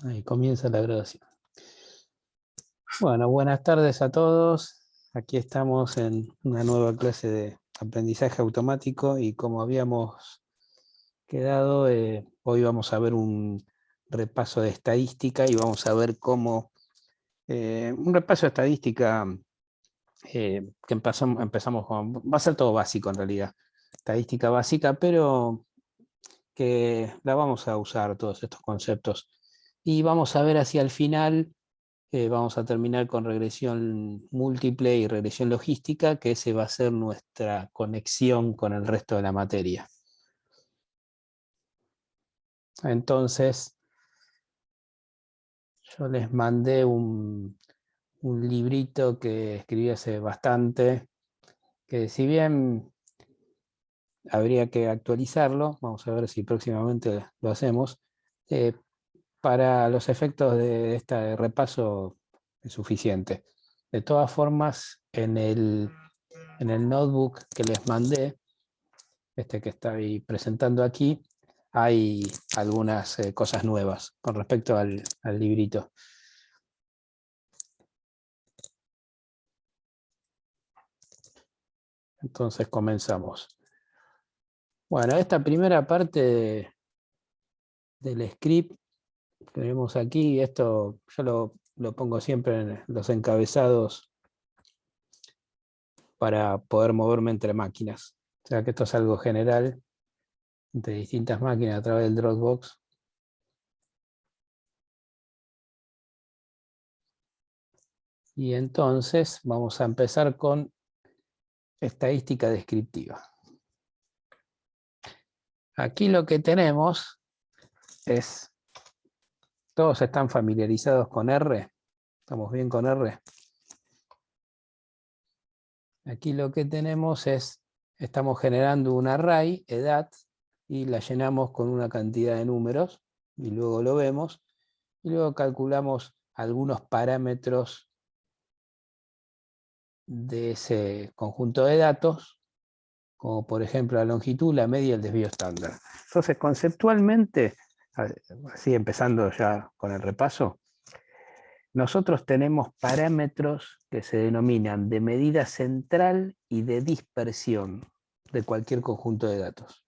Ahí comienza la grabación. Bueno, buenas tardes a todos. Aquí estamos en una nueva clase de aprendizaje automático y como habíamos quedado, hoy vamos a ver un repaso de estadística y vamos a ver cómo, un repaso de estadística que empezamos con, va a ser todo básico en realidad, estadística básica, pero que la vamos a usar todos estos conceptos. Y vamos a ver hacia el final. Vamos a terminar con regresión múltiple y regresión logística, que ese va a ser nuestra conexión con el resto de la materia. Entonces, yo les mandé un librito que escribí hace bastante, que si bien habría que actualizarlo, vamos a ver si próximamente lo hacemos, para los efectos de este repaso es suficiente. De todas formas, en el notebook que les mandé, este que estoy presentando aquí, hay algunas cosas nuevas con respecto al librito. Entonces comenzamos. Bueno, esta primera parte del script que vemos aquí, esto yo lo pongo siempre en los encabezados para poder moverme entre máquinas. O sea que esto es algo general entre distintas máquinas a través del Dropbox. Y entonces vamos a empezar con estadística descriptiva. Aquí lo que tenemos es, todos están familiarizados con R, ¿estamos bien con R? Aquí lo que tenemos es, estamos generando un array, edad, y la llenamos con una cantidad de números, y luego lo vemos, y luego calculamos algunos parámetros de ese conjunto de datos, como por ejemplo la longitud, la media y el desvío estándar. Entonces, conceptualmente, así empezando ya con el repaso, nosotros tenemos parámetros que se denominan de medida central y de dispersión de cualquier conjunto de datos.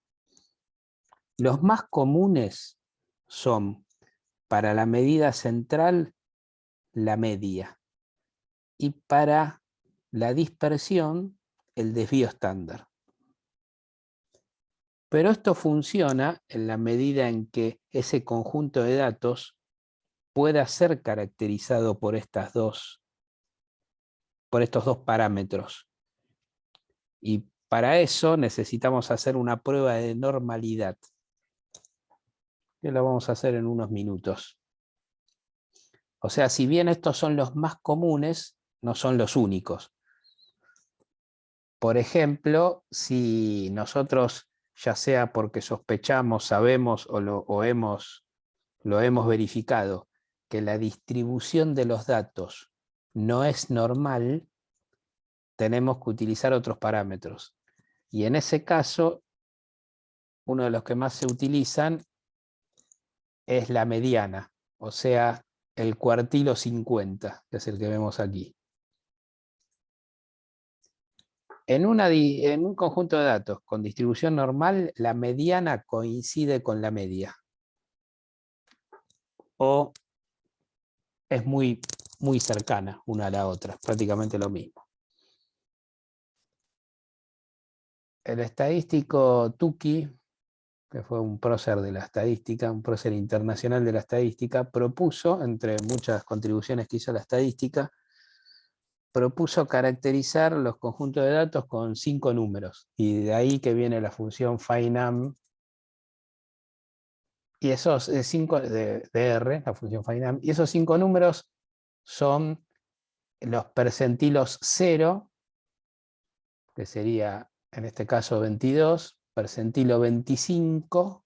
Los más comunes son, para la medida central, la media, y para la dispersión, el desvío estándar. Pero esto funciona en la medida en que ese conjunto de datos pueda ser caracterizado por estos dos parámetros. Y para eso necesitamos hacer una prueba de normalidad, que lo vamos a hacer en unos minutos. O sea, si bien estos son los más comunes, no son los únicos. Por ejemplo, si nosotros, ya sea porque sospechamos, sabemos o lo hemos verificado, que la distribución de los datos no es normal, tenemos que utilizar otros parámetros. Y en ese caso, uno de los que más se utilizan es la mediana, o sea, el cuartilo 50, que es el que vemos aquí. En un conjunto de datos con distribución normal, la mediana coincide con la media. O es muy cercana una a la otra, prácticamente lo mismo. El estadístico Tukey, que fue un prócer de la estadística, un prócer internacional de la estadística, propuso, entre muchas contribuciones que hizo a la estadística, propuso caracterizar los conjuntos de datos con 5 números, y de ahí que viene la función FINAM, y esos 5 de R, la función FINAM, y esos 5 números son los percentilos 0, que sería en este caso 22, percentilo 25,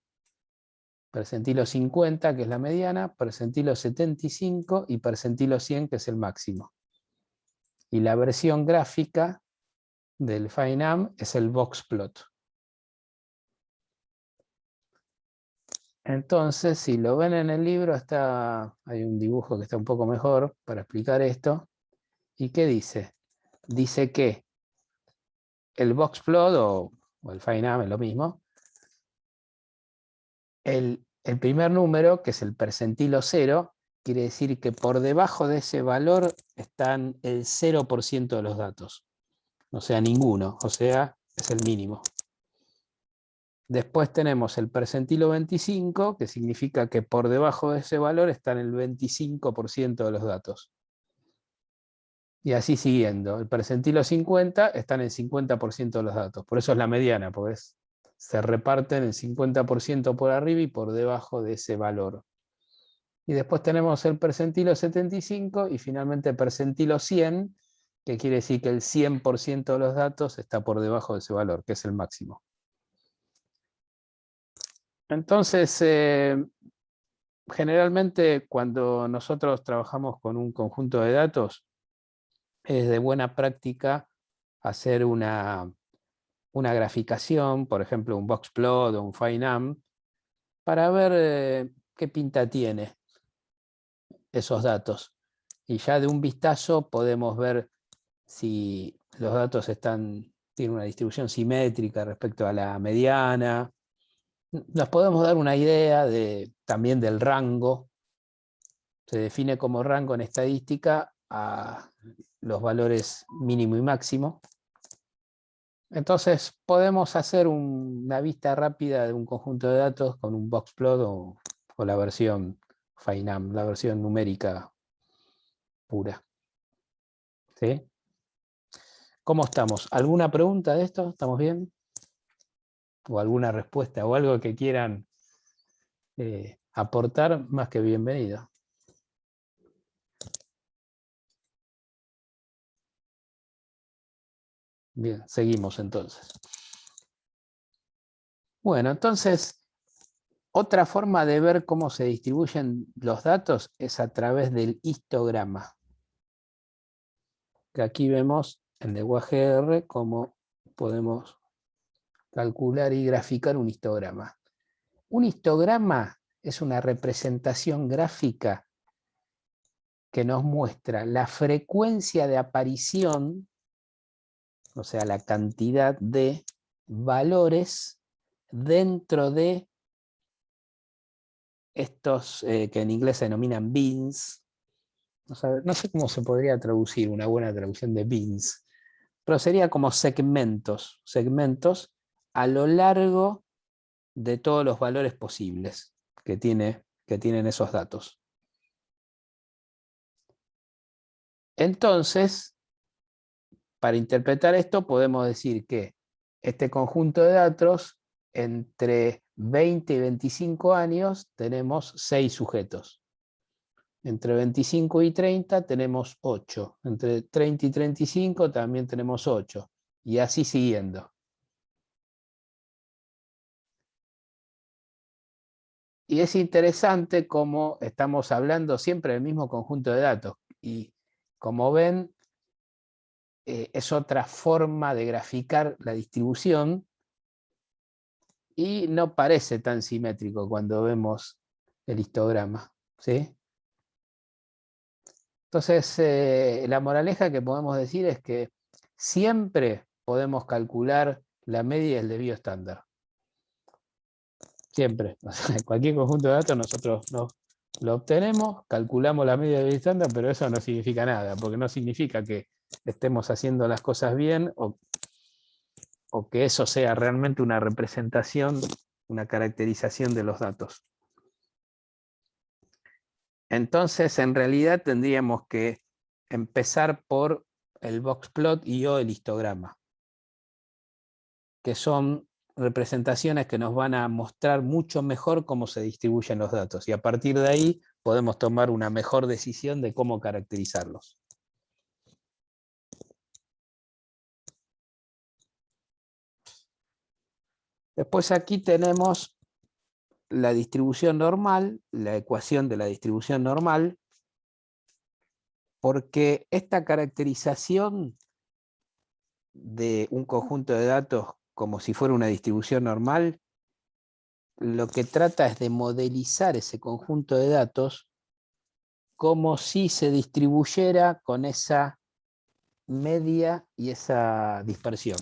percentilo 50, que es la mediana, percentilo 75 y percentilo 100, que es el máximo. Y la versión gráfica del FINAM es el boxplot. Entonces, si lo ven en el libro, hay un dibujo que está un poco mejor para explicar esto. ¿Y qué dice? Dice que el boxplot o el FINAM es lo mismo. El primer número, que es el percentilo 0, quiere decir que por debajo de ese valor están el 0% de los datos. O sea, ninguno. O sea, es el mínimo. Después tenemos el percentilo 25, que significa que por debajo de ese valor están el 25% de los datos. Y así siguiendo. El percentilo 50 están en el 50% de los datos. Por eso es la mediana, porque se reparten el 50% por arriba y por debajo de ese valor. Y después tenemos el percentilo 75 y finalmente el percentilo 100, que quiere decir que el 100% de los datos está por debajo de ese valor, que es el máximo. Entonces, generalmente cuando nosotros trabajamos con un conjunto de datos, es de buena práctica hacer una graficación, por ejemplo un boxplot o un FINAM, para ver qué pinta tiene esos datos. Y ya de un vistazo podemos ver si los datos tienen una distribución simétrica respecto a la mediana. Nos podemos dar una idea también del rango. Se define como rango en estadística a los valores mínimo y máximo. Entonces podemos hacer una vista rápida de un conjunto de datos con un boxplot o la versión FINAM, la versión numérica pura. ¿Sí? ¿Cómo estamos? ¿Alguna pregunta de esto? ¿Estamos bien? ¿O alguna respuesta o algo que quieran aportar? Más que bienvenido. Bien, seguimos entonces. Bueno, entonces, otra forma de ver cómo se distribuyen los datos es a través del histograma. Que aquí vemos en lenguaje R cómo podemos calcular y graficar un histograma. Un histograma es una representación gráfica que nos muestra la frecuencia de aparición, o sea, la cantidad de valores dentro de estos que en inglés se denominan bins. No sé cómo se podría traducir una buena traducción de bins, pero sería como segmentos a lo largo de todos los valores posibles que tienen esos datos. Entonces, para interpretar esto podemos decir que este conjunto de datos, entre 20 y 25 años tenemos 6 sujetos. Entre 25 y 30 tenemos 8. Entre 30 y 35 también tenemos 8. Y así siguiendo. Y es interesante cómo estamos hablando siempre del mismo conjunto de datos. Y como ven, es otra forma de graficar la distribución y no parece tan simétrico cuando vemos el histograma. ¿Sí? Entonces, la moraleja que podemos decir es que siempre podemos calcular la media y el desvío estándar. Siempre. O sea, en cualquier conjunto de datos nosotros lo obtenemos, calculamos la media y el desvío estándar, pero eso no significa nada, porque no significa que estemos haciendo las cosas bien o que eso sea realmente una representación, una caracterización de los datos. Entonces, en realidad tendríamos que empezar por el boxplot y o el histograma, que son representaciones que nos van a mostrar mucho mejor cómo se distribuyen los datos, y a partir de ahí podemos tomar una mejor decisión de cómo caracterizarlos. Después aquí tenemos la distribución normal, la ecuación de la distribución normal, porque esta caracterización de un conjunto de datos como si fuera una distribución normal lo que trata es de modelizar ese conjunto de datos como si se distribuyera con esa media y esa dispersión.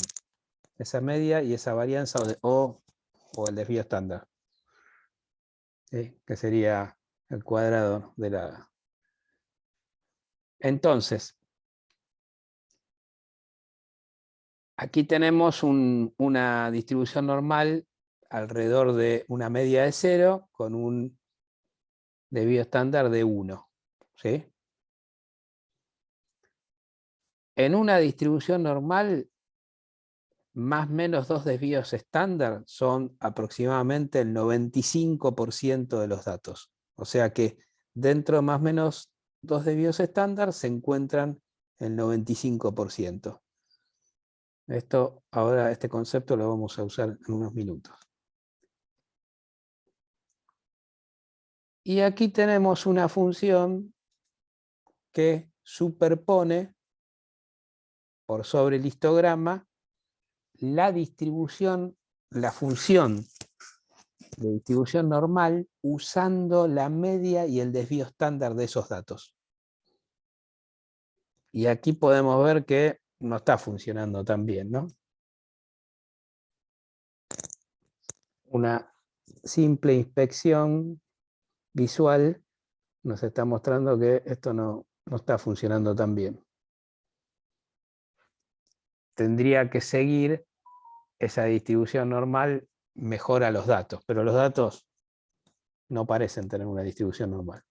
Esa media y esa varianza o el desvío estándar. ¿Sí? Que sería el cuadrado de la... Entonces, aquí tenemos una distribución normal alrededor de una media de 0 con un desvío estándar de 1. ¿Sí? En una distribución normal, más o menos 2 desvíos estándar son aproximadamente el 95% de los datos. O sea que dentro de más o menos 2 desvíos estándar se encuentran el 95%. Ahora este concepto lo vamos a usar en unos minutos. Y aquí tenemos una función que superpone por sobre el histograma la distribución, la función de distribución normal usando la media y el desvío estándar de esos datos. Y aquí podemos ver que no está funcionando tan bien, ¿no? Una simple inspección visual nos está mostrando que esto no está funcionando tan bien. Tendría que seguir esa distribución normal, mejora los datos, pero los datos no parecen tener una distribución normal.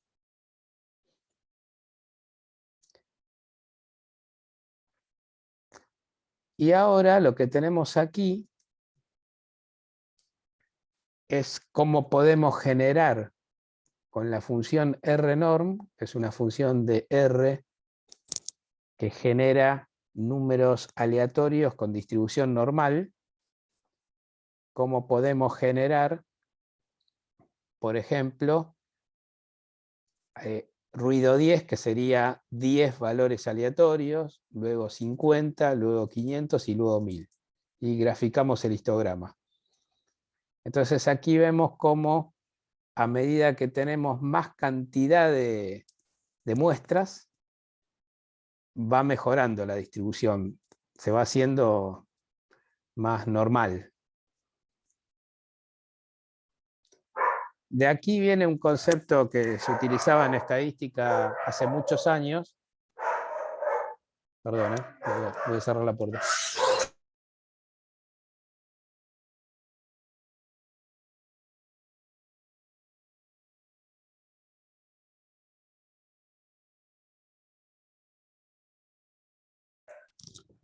Y ahora lo que tenemos aquí es cómo podemos generar con la función rnorm, que es una función de R que genera números aleatorios con distribución normal, cómo podemos generar, por ejemplo, ruido 10, que sería 10 valores aleatorios, luego 50, luego 500 y luego 1000. Y graficamos el histograma. Entonces aquí vemos cómo a medida que tenemos más cantidad de muestras, va mejorando la distribución, se va haciendo más normal. De aquí viene un concepto que se utilizaba en estadística hace muchos años. Perdón, voy a cerrar la puerta.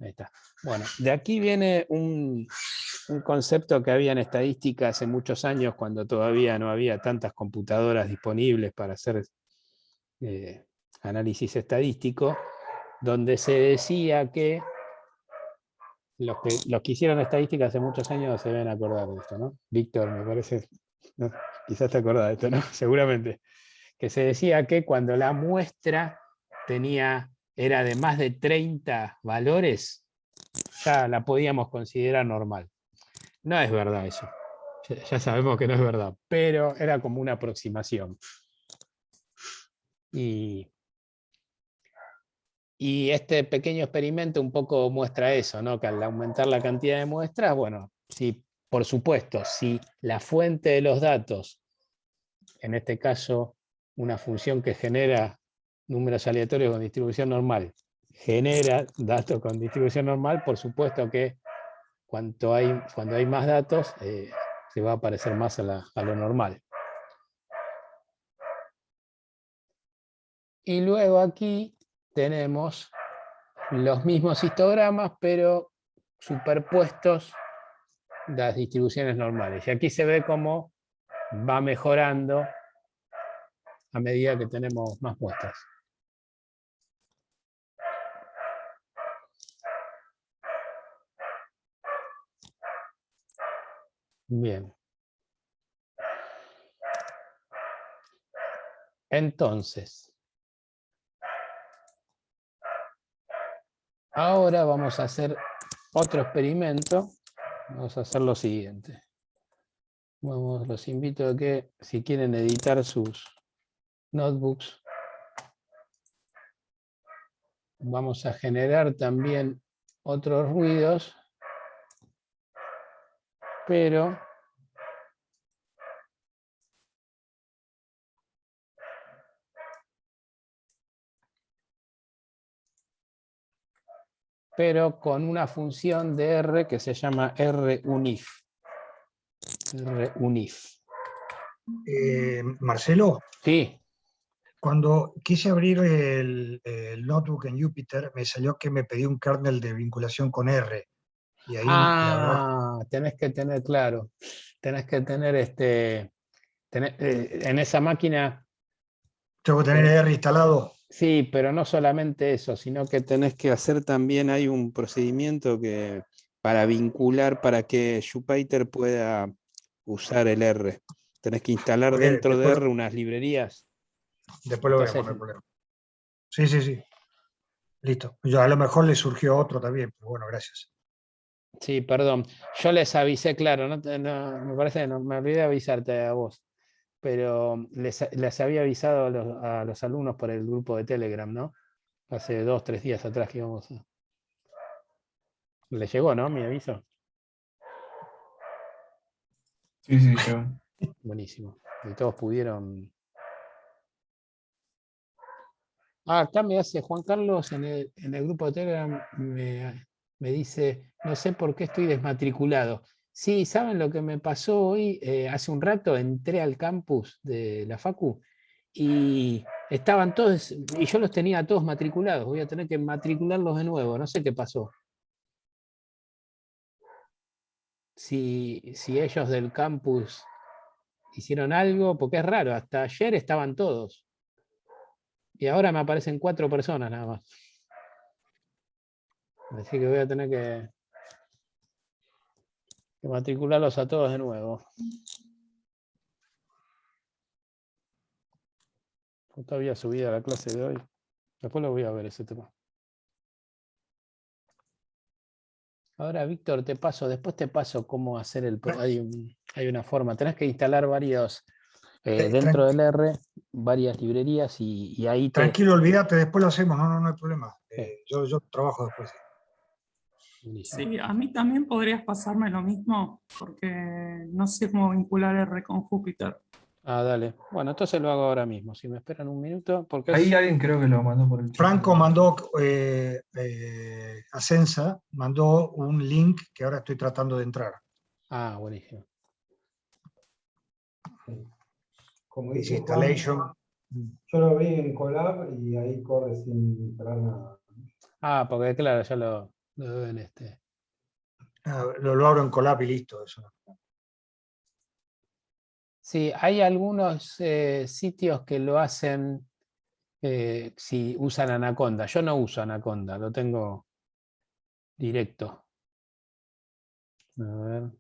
Ahí está. Bueno, de aquí viene un concepto que había en estadística hace muchos años, cuando todavía no había tantas computadoras disponibles para hacer análisis estadístico, donde se decía que los que hicieron estadística hace muchos años se deben acordar de esto, ¿no? Víctor, me parece, ¿no? Quizás te acordás de esto, ¿no? Seguramente. Que se decía que cuando la muestra era de más de 30 valores, ya la podíamos considerar normal. No es verdad eso. Ya sabemos que no es verdad, pero era como una aproximación. Y este pequeño experimento un poco muestra eso, ¿no? Que al aumentar la cantidad de muestras, bueno, sí, por supuesto, si la fuente de los datos, en este caso una función que genera números aleatorios con distribución normal, genera datos con distribución normal, por supuesto que cuando hay más datos, se va a parecer más a lo normal. Y luego aquí tenemos los mismos histogramas, pero superpuestos las distribuciones normales. Y aquí se ve cómo va mejorando a medida que tenemos más muestras. Bien. Entonces, ahora vamos a hacer otro experimento. Vamos a hacer lo siguiente. Los invito a que, si quieren editar sus notebooks, vamos a generar también otros ruidos, pero con una función de R que se llama runif. runif. Marcelo, Sí. cuando quise abrir el notebook en Jupyter, me salió que me pedí un kernel de vinculación con R. Y ahí, la verdad, Tenés que tener, claro, tenés que tener en esa máquina. tengo que tener R instalado. Sí, pero no solamente eso, sino que tenés que hacer también, hay un procedimiento que para vincular, para que Jupyter pueda usar el R. Tenés que instalar dentro de R unas librerías. Después lo voy a Entonces, poner problema. Sí, sí, sí. Listo. Yo, a lo mejor le surgió otro también, pero bueno, gracias. sí, perdón. Yo les avisé, claro, me parece que no, me olvidé de avisarte a vos, pero les había avisado a los alumnos por el grupo de Telegram, ¿no? Hace 2, 3 días atrás que íbamos a... ¿Les llegó, no? Mi aviso. Sí, sí, yo. Buenísimo. Y todos pudieron... Acá me hace Juan Carlos en el grupo de Telegram, me dice, no sé por qué estoy desmatriculado. Sí, ¿saben lo que me pasó hoy? Hace un rato entré al campus de la Facu y estaban todos, y yo los tenía todos matriculados. Voy a tener que matricularlos de nuevo, no sé qué pasó. Si ellos del campus hicieron algo, porque es raro, hasta ayer estaban todos. Y ahora me aparecen 4 personas nada más. Así que voy a tener que matricularlos a todos de nuevo. Justo había subido a la clase de hoy. Después lo voy a ver ese tema. Ahora, Víctor, después te paso cómo hacer hay una forma. Tenés que instalar varios, dentro del R, varias librerías y ahí Tranquilo, olvídate, después lo hacemos, no hay problema. Sí. Yo trabajo después. Sí, a mí también podrías pasarme lo mismo, porque no sé cómo vincular R con Júpiter. Dale. Bueno, entonces lo hago ahora mismo. Si me esperan un minuto, porque Ahí alguien creo que lo mandó por el chat. Franco mandó, Ascensa mandó un link que ahora estoy tratando de entrar. Buenísimo. Como Dice dice Juan, installation. yo lo vi en Colab y ahí corre sin instalar nada. Porque claro, ya lo deben Lo abro en Colab y listo. Eso. Sí, hay algunos sitios que lo hacen si usan Anaconda. Yo no uso Anaconda, lo tengo directo. A ver.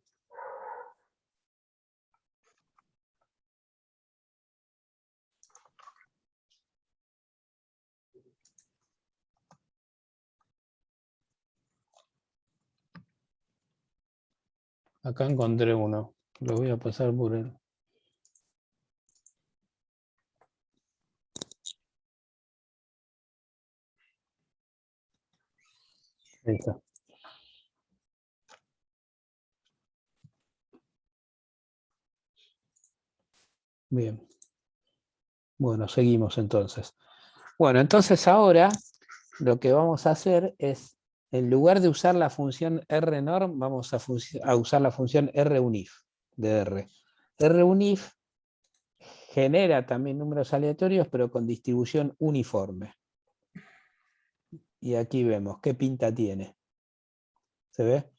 Acá encontré uno. Lo voy a pasar por él. Ahí está. Bien. Bueno, seguimos entonces. Bueno, entonces ahora lo que vamos a hacer es, en lugar de usar la función rnorm, vamos a usar la función runif de R. runif genera también números aleatorios, pero con distribución uniforme. Y aquí vemos qué pinta tiene. ¿Se ve?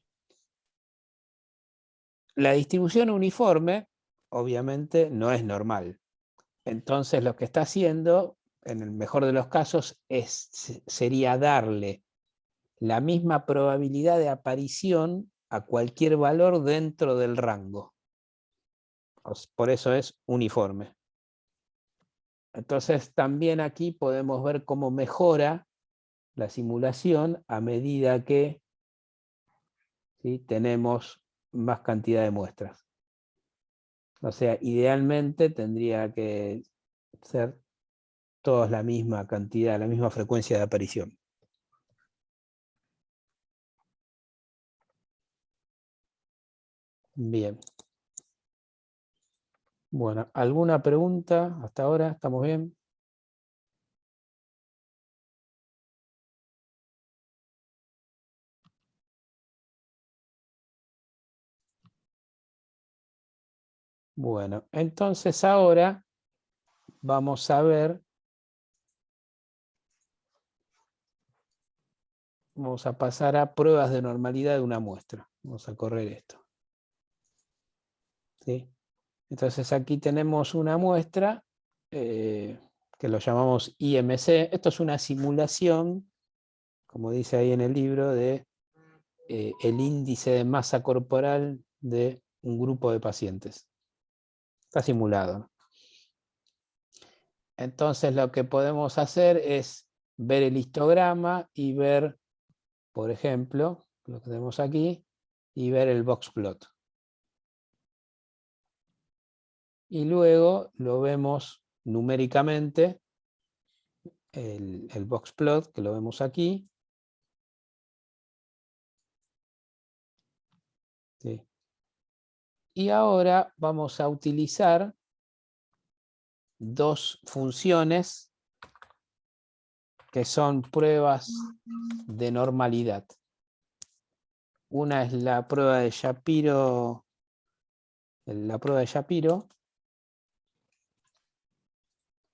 La distribución uniforme, obviamente, no es normal. Entonces, lo que está haciendo, en el mejor de los casos, sería darle la misma probabilidad de aparición a cualquier valor dentro del rango. Por eso es uniforme. Entonces, también aquí podemos ver cómo mejora la simulación a medida que, ¿sí?, tenemos más cantidad de muestras. O sea, idealmente tendría que ser todos la misma cantidad, la misma frecuencia de aparición. Bien. Bueno, ¿alguna pregunta hasta ahora? ¿Estamos bien? Bueno, entonces ahora vamos a ver, vamos a pasar a pruebas de normalidad de una muestra. Vamos a correr esto. ¿Sí? Entonces aquí tenemos una muestra que lo llamamos IMC. Esto es una simulación, como dice ahí en el libro, de el índice de masa corporal de un grupo de pacientes. Está simulado, ¿no? Entonces lo que podemos hacer es ver el histograma y ver, por ejemplo, lo que tenemos aquí, y ver el box plot. Y luego lo vemos numéricamente, el box plot, que lo vemos aquí. ¿Sí? Y ahora vamos a utilizar dos funciones que son pruebas de normalidad. Una es la prueba de Shapiro,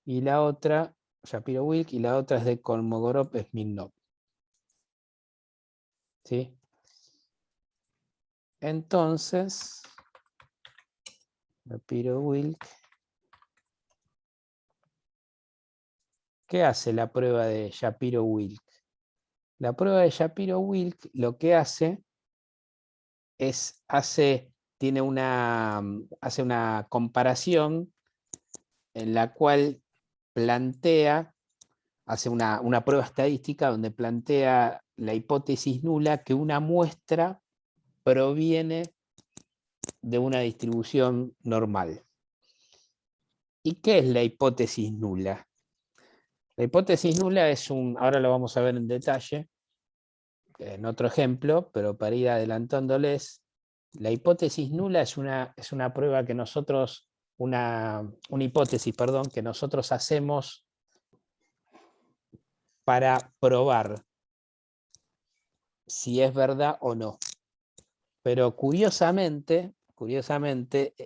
y la otra, Shapiro-Wilk, y la otra es de Kolmogorov-Smirnov. ¿Sí? Entonces, Shapiro-Wilk, ¿qué hace la prueba de Shapiro-Wilk? La prueba de Shapiro-Wilk lo que hace es, hace una comparación en la cual hace una prueba estadística donde plantea la hipótesis nula que una muestra proviene de una distribución normal. ¿Y qué es la hipótesis nula? La hipótesis nula es ahora lo vamos a ver en detalle, en otro ejemplo, pero para ir adelantándoles, la hipótesis nula es una prueba que nosotros, una hipótesis, perdón, que nosotros hacemos para probar si es verdad o no. Pero curiosamente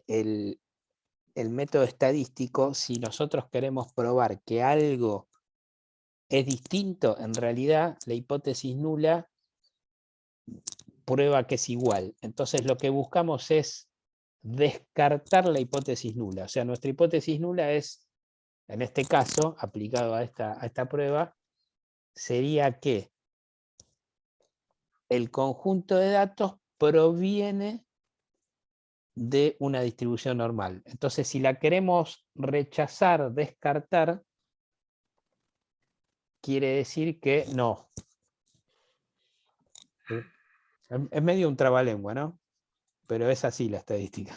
el método estadístico, si nosotros queremos probar que algo es distinto, en realidad la hipótesis nula prueba que es igual. Entonces lo que buscamos es descartar la hipótesis nula. O sea, nuestra hipótesis nula es, en este caso, aplicado a esta prueba, sería que el conjunto de datos proviene de una distribución normal. Entonces, si la queremos rechazar, descartar, quiere decir que no. ¿Sí? Es medio un trabalengua, ¿no? Pero es así la estadística.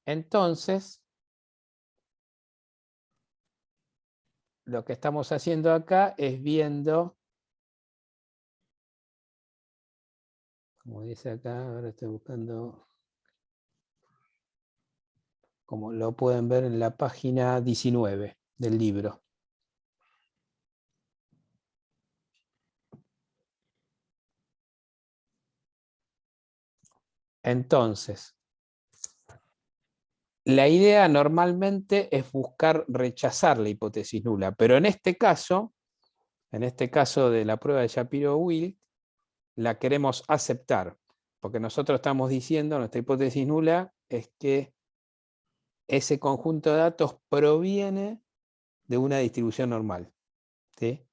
Entonces, lo que estamos haciendo acá es viendo, como dice acá, ahora estoy buscando, como lo pueden ver en la página 19 del libro. Entonces, la idea normalmente es buscar rechazar la hipótesis nula, pero en este caso de la prueba de Shapiro-Wilk, la queremos aceptar, porque nosotros estamos diciendo, nuestra hipótesis nula es que ese conjunto de datos proviene de una distribución normal. ¿Sí?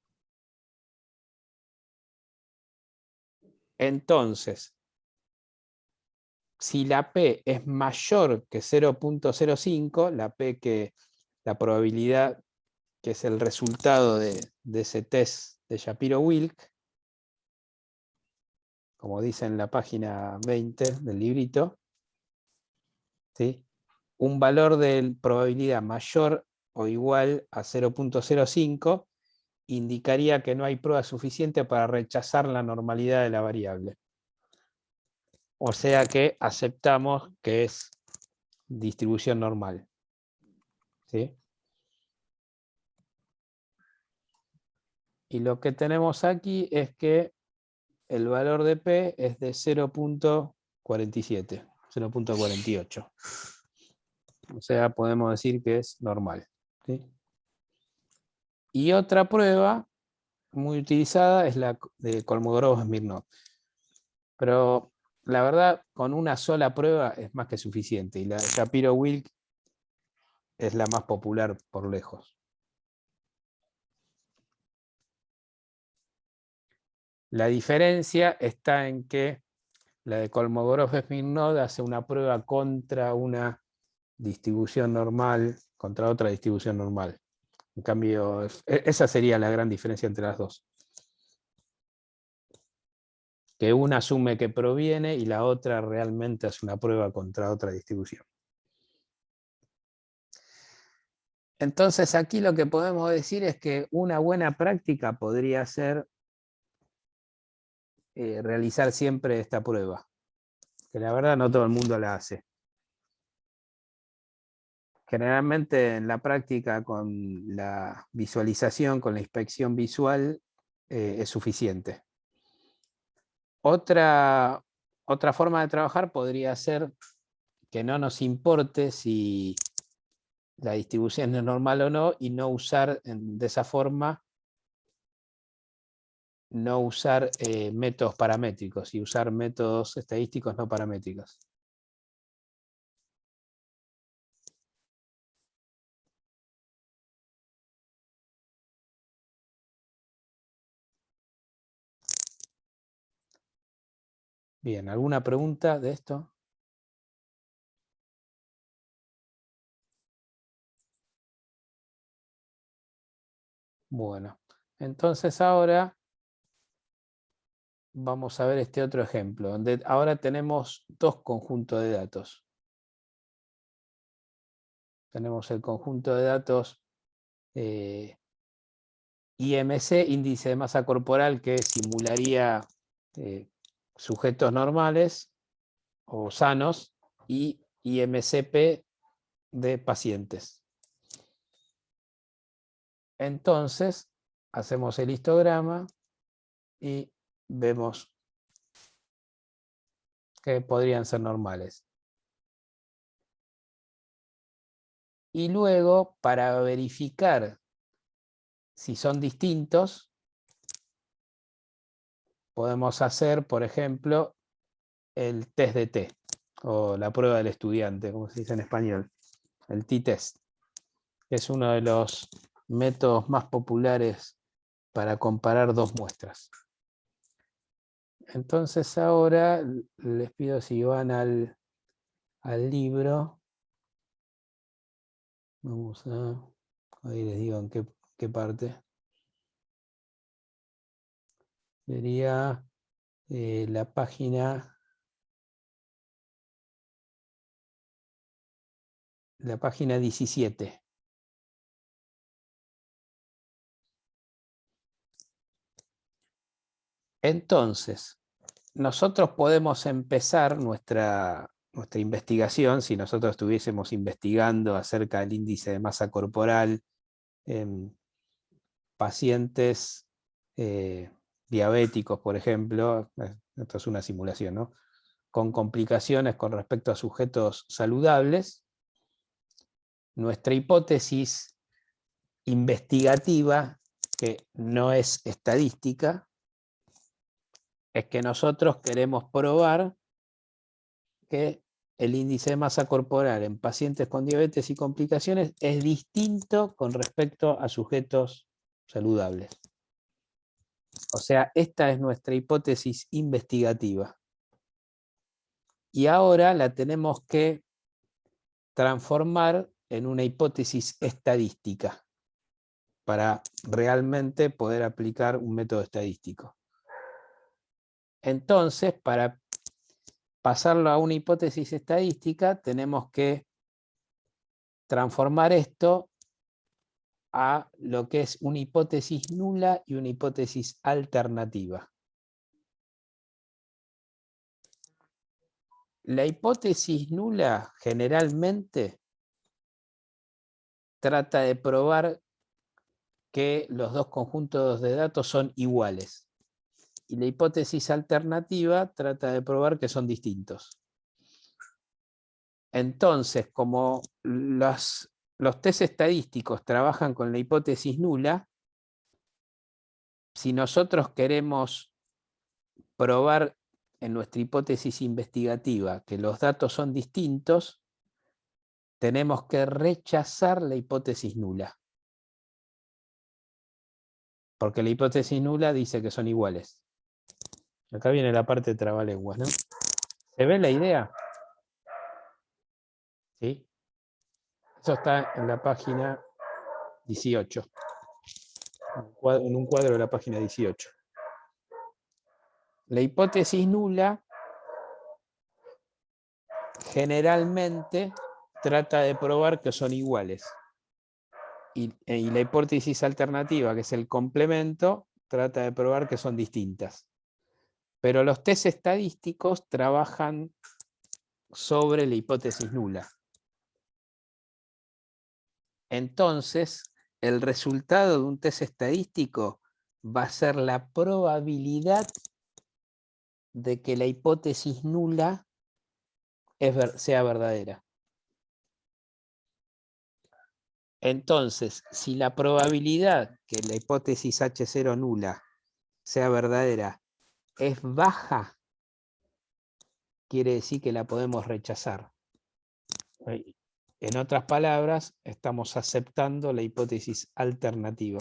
Entonces, si la P es mayor que 0.05, la probabilidad que es el resultado de ese test de Shapiro-Wilk, como dice en la página 20 del librito, ¿sí? Un valor de probabilidad mayor o igual a 0.05 indicaría que no hay prueba suficiente para rechazar la normalidad de la variable. O sea que aceptamos que es distribución normal. ¿Sí? Y lo que tenemos aquí es que el valor de P es de 0.47, 0.48. O sea, podemos decir que es normal. ¿Sí? Y otra prueba muy utilizada es la de Kolmogorov-Smirnov. Pero la verdad, con una sola prueba es más que suficiente. Y la de Shapiro-Wilk es la más popular por lejos. La diferencia está en que la de Kolmogorov-Smirnov hace una prueba contra una distribución normal, contra otra distribución normal. En cambio, esa sería la gran diferencia entre las dos. Que una asume que proviene y la otra realmente hace una prueba contra otra distribución. Entonces aquí lo que podemos decir es que una buena práctica podría ser realizar siempre esta prueba, que la verdad no todo el mundo la hace. Generalmente en la práctica con la visualización, con la inspección visual, es suficiente. Otra forma de trabajar podría ser que no nos importe si la distribución es normal o no, y no usar de esa forma, no usar métodos paramétricos y usar métodos estadísticos no paramétricos. Bien, ¿alguna pregunta de esto? Bueno, entonces ahora vamos a ver este otro ejemplo, donde ahora tenemos dos conjuntos de datos. Tenemos el conjunto de datos IMC, índice de masa corporal, que simularía sujetos normales o sanos, y IMCP de pacientes. Entonces, hacemos el histograma y vemos que podrían ser normales. Y luego, para verificar si son distintos, podemos hacer, por ejemplo, el test de T, o la prueba del estudiante, como se dice en español, el t-test. Es uno de los métodos más populares para comparar dos muestras. Entonces ahora les pido si van al libro. Vamos a... Ahí les digo en qué parte. Sería la página 17. Entonces, nosotros podemos empezar nuestra investigación, si nosotros estuviésemos investigando acerca del índice de masa corporal en pacientes diabéticos, por ejemplo, esto es una simulación, ¿no? Con complicaciones con respecto a sujetos saludables, nuestra hipótesis investigativa, que no es estadística, es que nosotros queremos probar que el índice de masa corporal en pacientes con diabetes y complicaciones es distinto con respecto a sujetos saludables. O sea, esta es nuestra hipótesis investigativa. Y ahora la tenemos que transformar en una hipótesis estadística para realmente poder aplicar un método estadístico. Entonces, para pasarlo a una hipótesis estadística, tenemos que transformar esto a lo que es una hipótesis nula y una hipótesis alternativa. La hipótesis nula generalmente trata de probar que los dos conjuntos de datos son iguales. Y la hipótesis alternativa trata de probar que son distintos. Entonces, como los test estadísticos trabajan con la hipótesis nula, si nosotros queremos probar en nuestra hipótesis investigativa que los datos son distintos, tenemos que rechazar la hipótesis nula. Porque la hipótesis nula dice que son iguales. Acá viene la parte de trabalenguas, ¿no? ¿Se ve la idea? ¿Sí? Eso está en la página 18. En un cuadro de la página 18. La hipótesis nula generalmente trata de probar que son iguales. Y la hipótesis alternativa, que es el complemento, trata de probar que son distintas. Pero los test estadísticos trabajan sobre la hipótesis nula. Entonces, el resultado de un test estadístico va a ser la probabilidad de que la hipótesis nula sea verdadera. Entonces, si la probabilidad que la hipótesis H0 nula sea verdadera es baja, quiere decir que la podemos rechazar. En otras palabras, estamos aceptando la hipótesis alternativa.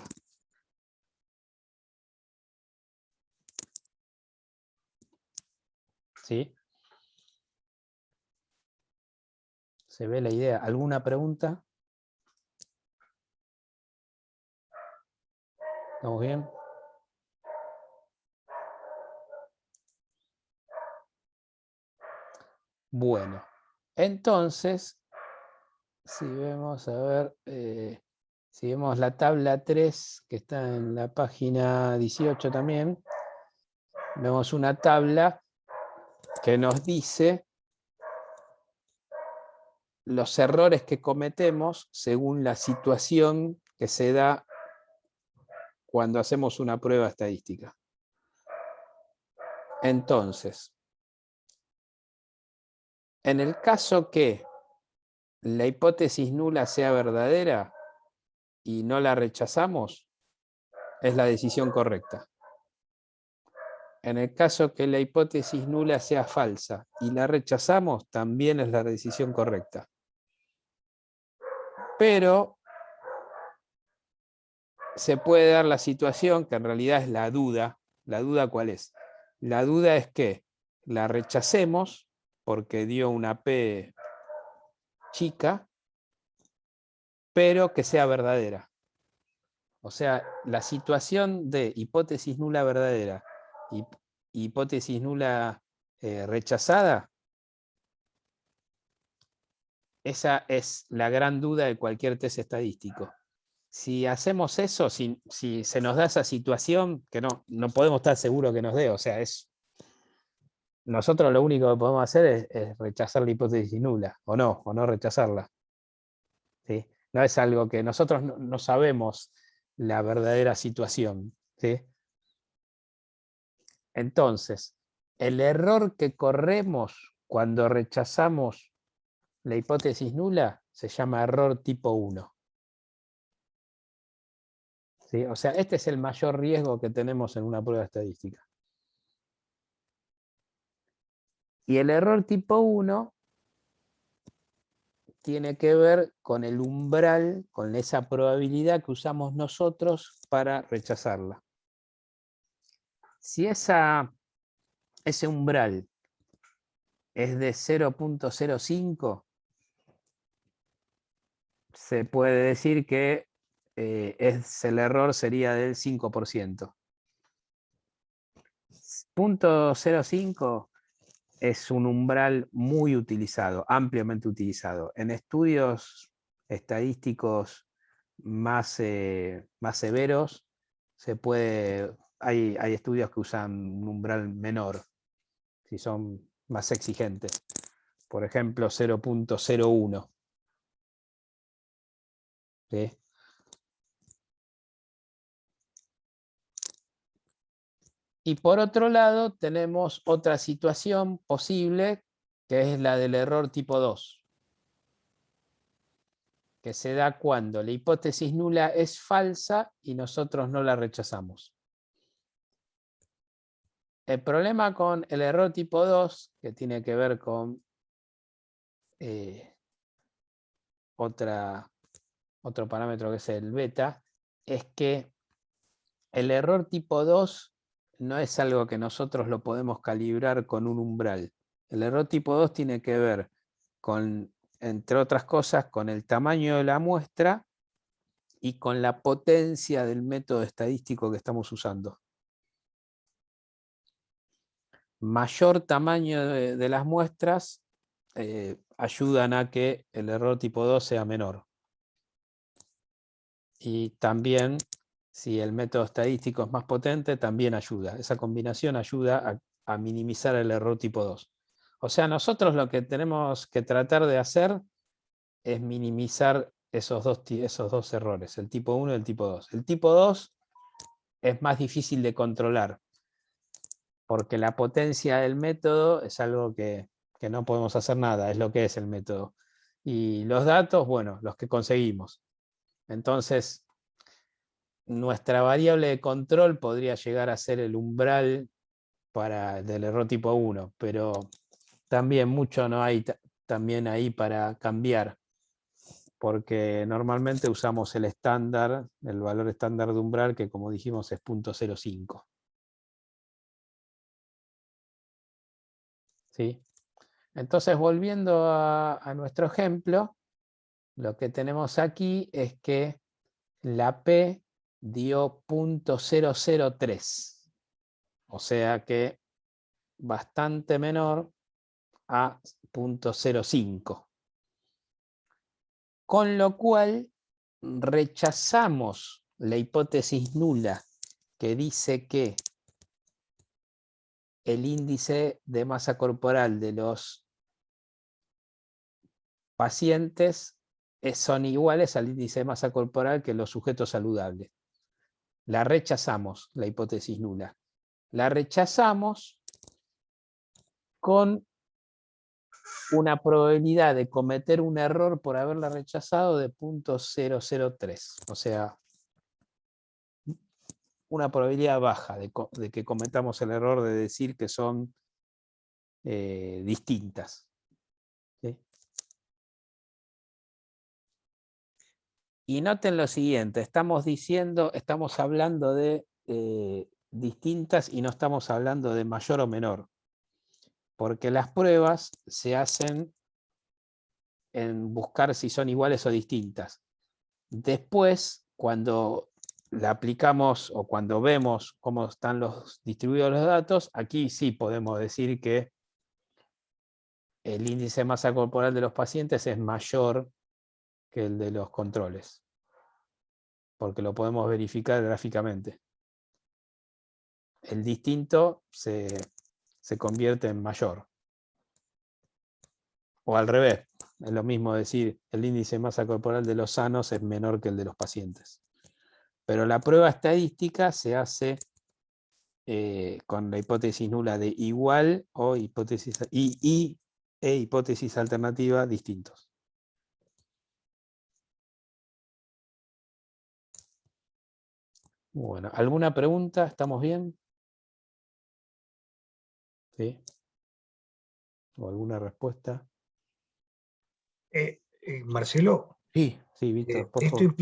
¿Sí? ¿Se ve la idea? ¿Alguna pregunta? ¿Estamos bien? Bueno, entonces, si vemos, a ver, si vemos la tabla 3, que está en la página 18 también, vemos una tabla que nos dice los errores que cometemos según la situación que se da cuando hacemos una prueba estadística. Entonces, en el caso que la hipótesis nula sea verdadera y no la rechazamos, es la decisión correcta. En el caso que la hipótesis nula sea falsa y la rechazamos, también es la decisión correcta. Pero se puede dar la situación que en realidad es la duda. ¿La duda cuál es? La duda es que la rechacemos porque dio una P chica, pero que sea verdadera. O sea, la situación de hipótesis nula verdadera y hipótesis nula rechazada, esa es la gran duda de cualquier test estadístico. Si hacemos eso, si se nos da esa situación, que no podemos estar seguros que nos dé, o sea, nosotros lo único que podemos hacer es rechazar la hipótesis nula, o no rechazarla. ¿Sí? No es algo que nosotros no sabemos la verdadera situación. ¿Sí? Entonces, el error que corremos cuando rechazamos la hipótesis nula se llama error tipo 1. ¿Sí? O sea, este es el mayor riesgo que tenemos en una prueba estadística. Y el error tipo 1 tiene que ver con el umbral, con esa probabilidad que usamos nosotros para rechazarla. Si ese umbral es de 0.05, se puede decir que el error sería del 5%. .05 es un umbral muy utilizado, ampliamente utilizado. En estudios estadísticos más severos, hay estudios que usan un umbral menor, si son más exigentes. Por ejemplo, 0.01. ¿Sí? Y por otro lado, tenemos otra situación posible, que es la del error tipo 2, que se da cuando la hipótesis nula es falsa y nosotros no la rechazamos. El problema con el error tipo 2, que tiene que ver con otro parámetro que es el beta, es que el error tipo 2 no es algo que nosotros lo podemos calibrar con un umbral. El error tipo 2 tiene que ver con, entre otras cosas, con el tamaño de la muestra y con la potencia del método estadístico que estamos usando. Mayor tamaño de las muestras ayudan a que el error tipo 2 sea menor. Y también, si el método estadístico es más potente, también ayuda. Esa combinación ayuda a minimizar el error tipo 2. O sea, nosotros lo que tenemos que tratar de hacer es minimizar esos dos errores, el tipo 1 y el tipo 2. El tipo 2 es más difícil de controlar, porque la potencia del método es algo que no podemos hacer nada, es lo que es el método. Y los datos, bueno, los que conseguimos. Entonces, nuestra variable de control podría llegar a ser el umbral del error tipo 1, pero también mucho no hay también ahí para cambiar, porque normalmente usamos el estándar, el valor estándar de umbral, que como dijimos es 0.05. ¿Sí? Entonces, volviendo a nuestro ejemplo, lo que tenemos aquí es que la P dio 0.003, o sea que bastante menor a 0.05. Con lo cual rechazamos la hipótesis nula que dice que el índice de masa corporal de los pacientes son iguales al índice de masa corporal que los sujetos saludables. La rechazamos, la hipótesis nula. La rechazamos con una probabilidad de cometer un error por haberla rechazado de 0.003. O sea, una probabilidad baja de que cometamos el error de decir que son distintas. ¿Sí? Y noten lo siguiente, estamos hablando de distintas y no estamos hablando de mayor o menor, porque las pruebas se hacen en buscar si son iguales o distintas. Después, cuando la aplicamos o cuando vemos cómo están distribuidos los datos, aquí sí podemos decir que el índice de masa corporal de los pacientes es mayor que el de los controles, porque lo podemos verificar gráficamente. El distinto se convierte en mayor. O al revés, es lo mismo decir el índice de masa corporal de los sanos es menor que el de los pacientes. Pero la prueba estadística se hace con la hipótesis nula de igual o hipótesis hipótesis alternativa distintos. Bueno, ¿alguna pregunta? ¿Estamos bien? ¿Sí? ¿O alguna respuesta? Marcelo, Sí, Víctor, por favor.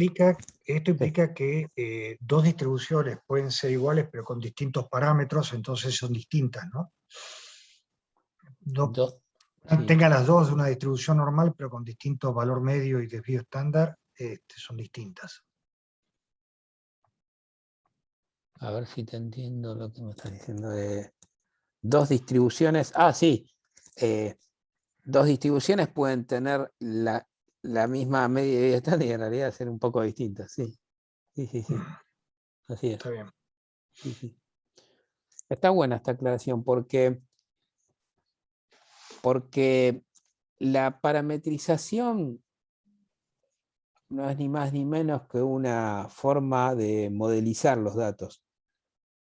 Esto implica que dos distribuciones pueden ser iguales pero con distintos parámetros, entonces son distintas, ¿no? Sí. Tenga las dos una distribución normal pero con distinto valor medio y desvío estándar, son distintas. A ver si te entiendo lo que me estás diciendo. dos distribuciones, dos distribuciones pueden tener la misma media de estándar y en realidad ser un poco distintas, sí. Sí. Así es. Está bien. Sí. Está buena esta aclaración porque la parametrización no es ni más ni menos que una forma de modelizar los datos.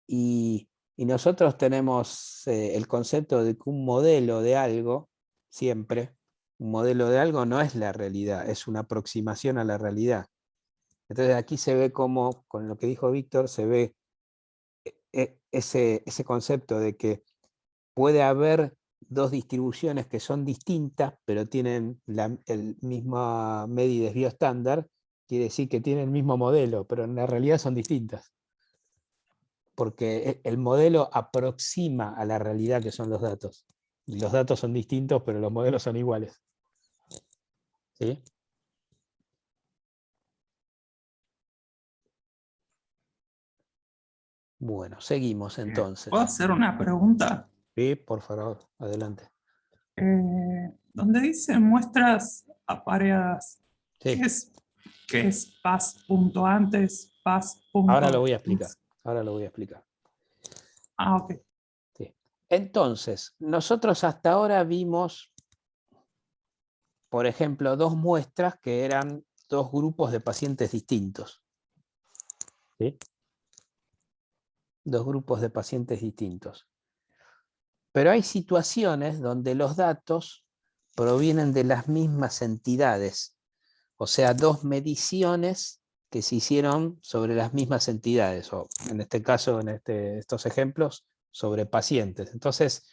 Y nosotros tenemos el concepto de que un modelo de algo, siempre, un modelo de algo no es la realidad, es una aproximación a la realidad. Entonces aquí se ve como, con lo que dijo Víctor, se ve ese concepto de que puede haber dos distribuciones que son distintas, pero tienen el misma media y desvío estándar, quiere decir que tienen el mismo modelo, pero en la realidad son distintas. Porque el modelo aproxima a la realidad que son los datos. Y los datos son distintos, pero los modelos son iguales. ¿Sí? Bueno, seguimos entonces. ¿Puedo hacer una pregunta? Sí, por favor, adelante. Donde dice muestras apareadas, Sí. ¿qué es pas.antes, pas. Ahora lo voy a explicar. Ok. Sí. Entonces, nosotros hasta ahora vimos, por ejemplo, dos muestras que eran dos grupos de pacientes distintos. ¿Sí? Dos grupos de pacientes distintos. Pero hay situaciones donde los datos provienen de las mismas entidades, o sea, dos mediciones que se hicieron sobre las mismas entidades, o en este caso, en estos ejemplos, sobre pacientes. Entonces,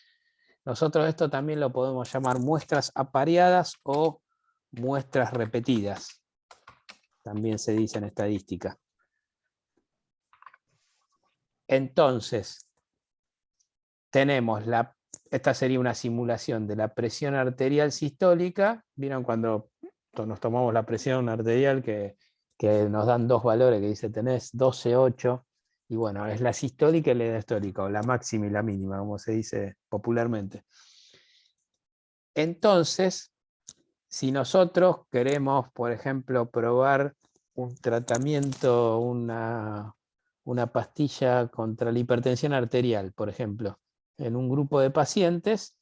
nosotros esto también lo podemos llamar muestras apareadas o muestras repetidas. También se dice en estadística. Entonces, tenemos esta sería una simulación de la presión arterial sistólica. ¿Vieron cuando nos tomamos la presión arterial que nos dan dos valores que dice tenés 12, 8? Y bueno, es la sistólica y la diastólica, o la máxima y la mínima, como se dice popularmente. Entonces, si nosotros queremos, por ejemplo, probar un tratamiento, una pastilla contra la hipertensión arterial, por ejemplo, en un grupo de pacientes,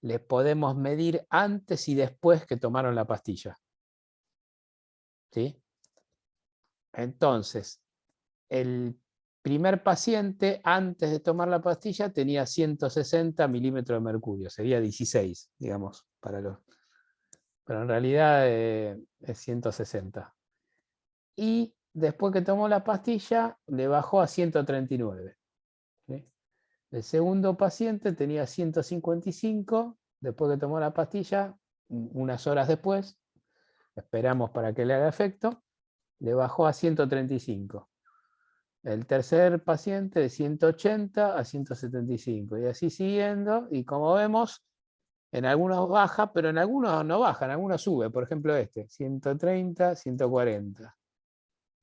les podemos medir antes y después que tomaron la pastilla. ¿Sí? Entonces, el primer paciente antes de tomar la pastilla tenía 160 milímetros de mercurio, sería 16, digamos, pero en realidad es 160. Y después que tomó la pastilla, le bajó a 139. ¿Sí? El segundo paciente tenía 155, después que tomó la pastilla, unas horas después, esperamos para que le haga efecto, le bajó a 135. El tercer paciente de 180 a 175, y así siguiendo, y como vemos, en algunos baja, pero en algunos no baja, en algunos sube. Por ejemplo 130, 140.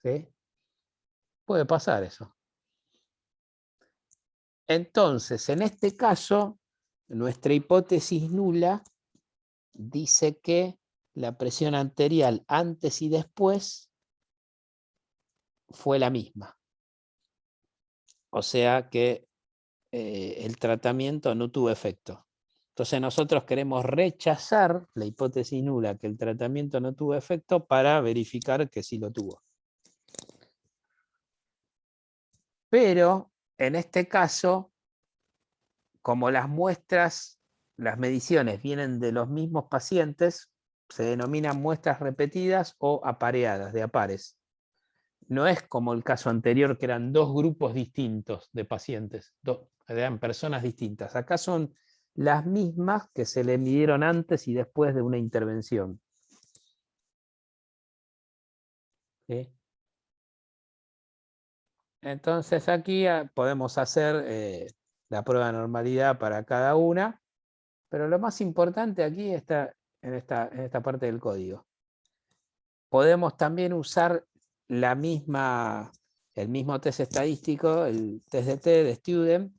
¿Sí? Puede pasar eso. Entonces, en este caso, nuestra hipótesis nula dice que la presión arterial antes y después fue la misma. O sea que el tratamiento no tuvo efecto. Entonces nosotros queremos rechazar la hipótesis nula, que el tratamiento no tuvo efecto, para verificar que sí lo tuvo. Pero en este caso, como las muestras, las mediciones vienen de los mismos pacientes, se denominan muestras repetidas o apareadas, de a pares. No es como el caso anterior, que eran dos grupos distintos de pacientes, eran personas distintas. Acá son las mismas que se le midieron antes y después de una intervención. ¿Sí? Entonces aquí podemos hacer la prueba de normalidad para cada una, pero lo más importante aquí está en esta parte del código. Podemos también usar el mismo test estadístico, el test de Student,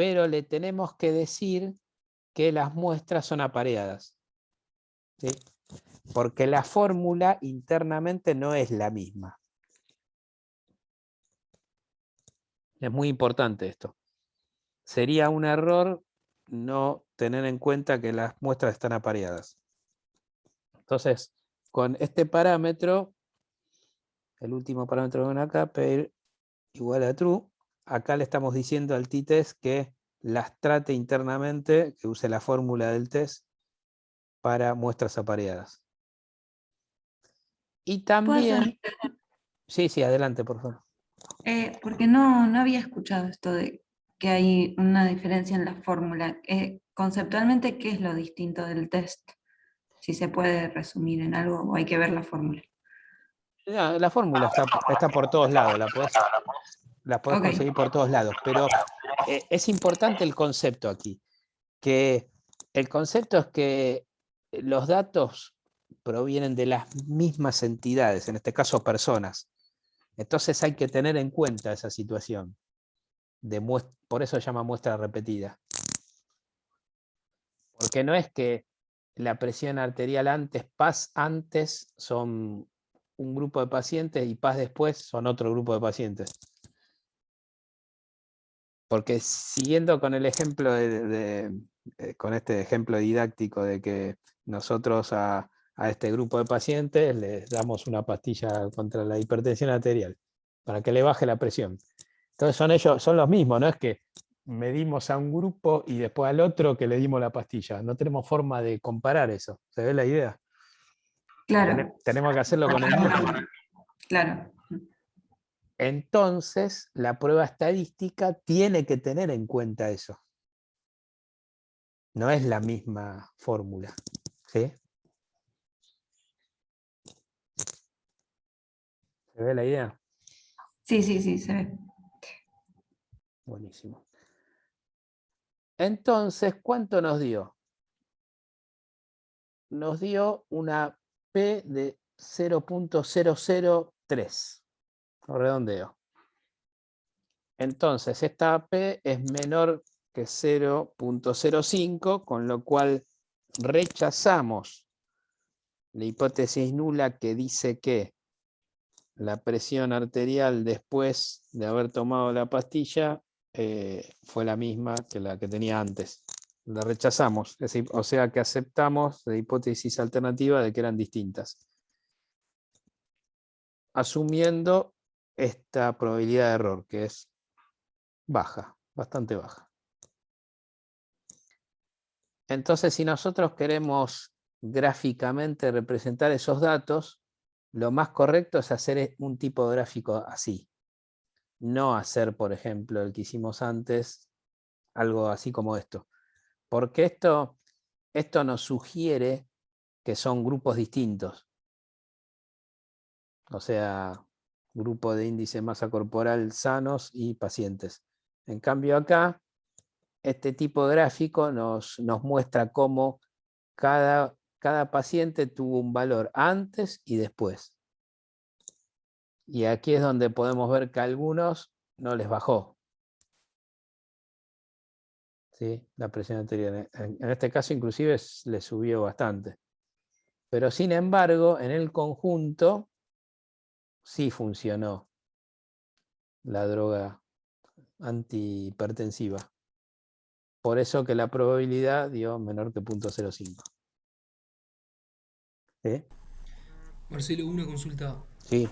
pero le tenemos que decir que las muestras son apareadas, ¿sí? Porque la fórmula internamente no es la misma. Es muy importante esto. Sería un error no tener en cuenta que las muestras están apareadas. Entonces, con este parámetro, el último parámetro que ven acá, pair igual a true, acá le estamos diciendo al t-test que las trate internamente, que use la fórmula del test para muestras apareadas. Y también... Sí, adelante, por favor. Porque no había escuchado esto de que hay una diferencia en la fórmula. Conceptualmente, ¿qué es lo distinto del test? Si se puede resumir en algo o hay que ver la fórmula. La fórmula está por todos lados, la podés Ok. conseguir por todos lados, pero es importante el concepto aquí, que el concepto es que los datos provienen de las mismas entidades, en este caso personas. Entonces hay que tener en cuenta esa situación. Por eso se llama muestra repetida. Porque no es que la presión arterial PAS antes son un grupo de pacientes y PAS después son otro grupo de pacientes. Porque siguiendo con el ejemplo con este ejemplo didáctico de que nosotros a este grupo de pacientes les damos una pastilla contra la hipertensión arterial para que le baje la presión. Entonces son los mismos, no es que medimos a un grupo y después al otro que le dimos la pastilla. No tenemos forma de comparar eso. ¿Se ve la idea? Claro. Tenemos que hacerlo con el mismo. Claro. Entonces, la prueba estadística tiene que tener en cuenta eso. No es la misma fórmula. ¿Sí? ¿Se ve la idea? Sí, se ve. Buenísimo. Entonces, ¿cuánto nos dio? Nos dio una P de 0.003. Redondeo. Entonces, esta P es menor que 0.05, con lo cual rechazamos la hipótesis nula que dice que la presión arterial después de haber tomado la pastilla fue la misma que la que tenía antes. La rechazamos, o sea que aceptamos la hipótesis alternativa de que eran distintas, asumiendo esta probabilidad de error, que es baja, bastante baja. Entonces, si nosotros queremos gráficamente representar esos datos, lo más correcto es hacer un tipo de gráfico así. No hacer, por ejemplo, el que hicimos antes, algo así como esto. Porque esto nos sugiere que son grupos distintos. O sea, grupo de índice de masa corporal sanos y pacientes. En cambio acá, este tipo de gráfico nos muestra cómo cada paciente tuvo un valor antes y después. Y aquí es donde podemos ver que a algunos no les bajó, ¿sí? La presión arterial. En este caso inclusive le subió bastante. Pero sin embargo, en el conjunto sí funcionó la droga antihipertensiva. Por eso que la probabilidad dio menor que 0.05. ¿Sí? Marcelo, una consulta. Sí.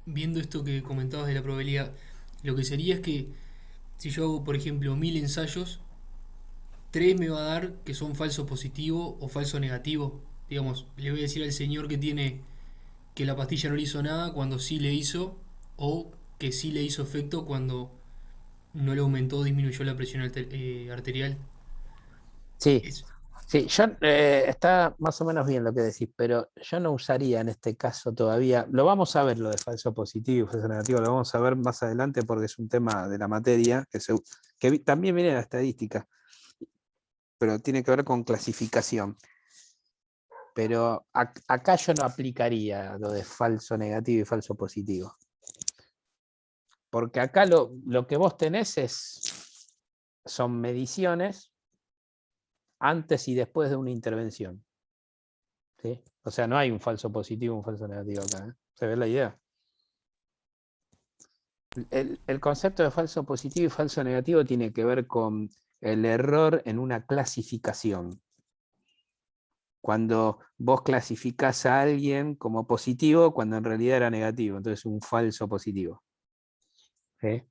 Viendo esto que comentabas de la probabilidad, lo que sería es que si yo hago, por ejemplo, 1000 ensayos, 3 me va a dar que son falso positivo o falso negativo. Digamos, le voy a decir al señor que tiene que la pastilla no le hizo nada cuando sí le hizo, o que sí le hizo efecto cuando no le aumentó o disminuyó la presión arterial. Sí. Es- Sí, está más o menos bien lo que decís, pero yo no usaría en este caso todavía, lo vamos a ver lo de falso positivo y falso negativo, lo vamos a ver más adelante porque es un tema de la materia que también viene de la estadística, pero tiene que ver con clasificación. Pero acá yo no aplicaría lo de falso negativo y falso positivo. Porque acá lo que vos tenés es son mediciones antes y después de una intervención. ¿Sí? O sea, no hay un falso positivo y un falso negativo acá. ¿Eh? ¿Se ve la idea? El concepto de falso positivo y falso negativo tiene que ver con el error en una clasificación. Cuando vos clasificás a alguien como positivo cuando en realidad era negativo, entonces un falso positivo. ¿Sí?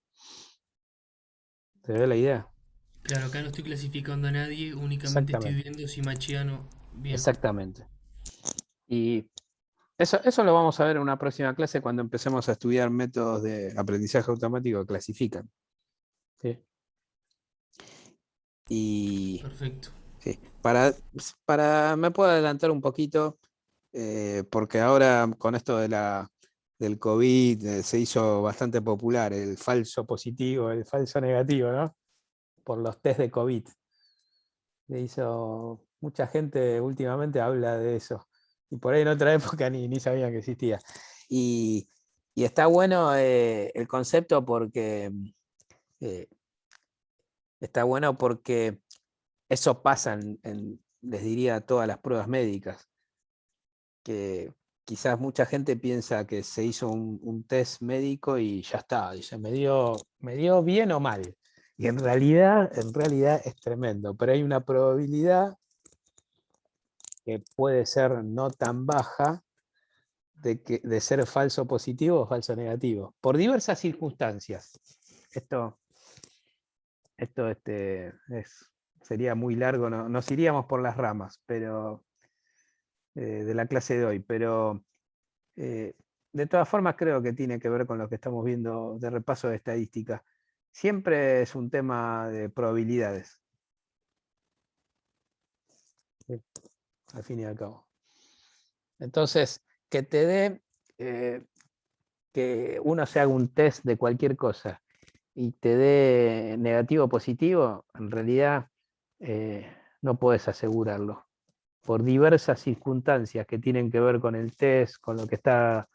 ¿Se ve la idea? Claro, acá no estoy clasificando a nadie, únicamente estoy Exactamente. viendo si macheano. Bien. Exactamente. Y eso lo vamos a ver en una próxima clase cuando empecemos a estudiar métodos de aprendizaje automático que clasifican. ¿Sí? Y Perfecto. sí, me puedo adelantar un poquito, porque ahora con esto del COVID se hizo bastante popular el falso positivo, el falso negativo, ¿no? Por los test de COVID. Mucha gente últimamente habla de eso. Y por ahí en otra época ni sabían que existía. Y está bueno el concepto porque eso pasa les diría, todas las pruebas médicas. Que quizás mucha gente piensa que se hizo un test médico y ya está. Dice, me dio bien o mal. Y en realidad es tremendo. Pero hay una probabilidad que puede ser no tan baja de ser falso positivo o falso negativo, por diversas circunstancias. Esto sería muy largo, nos iríamos por las ramas de la clase de hoy, pero de todas formas creo que tiene que ver con lo que estamos viendo de repaso de estadística. Siempre es un tema de probabilidades, ¿sí? Al fin y al cabo. Entonces, que te dé que uno se haga un test de cualquier cosa y te dé negativo o positivo, en realidad no puedes asegurarlo. Por diversas circunstancias que tienen que ver con el test, con lo que está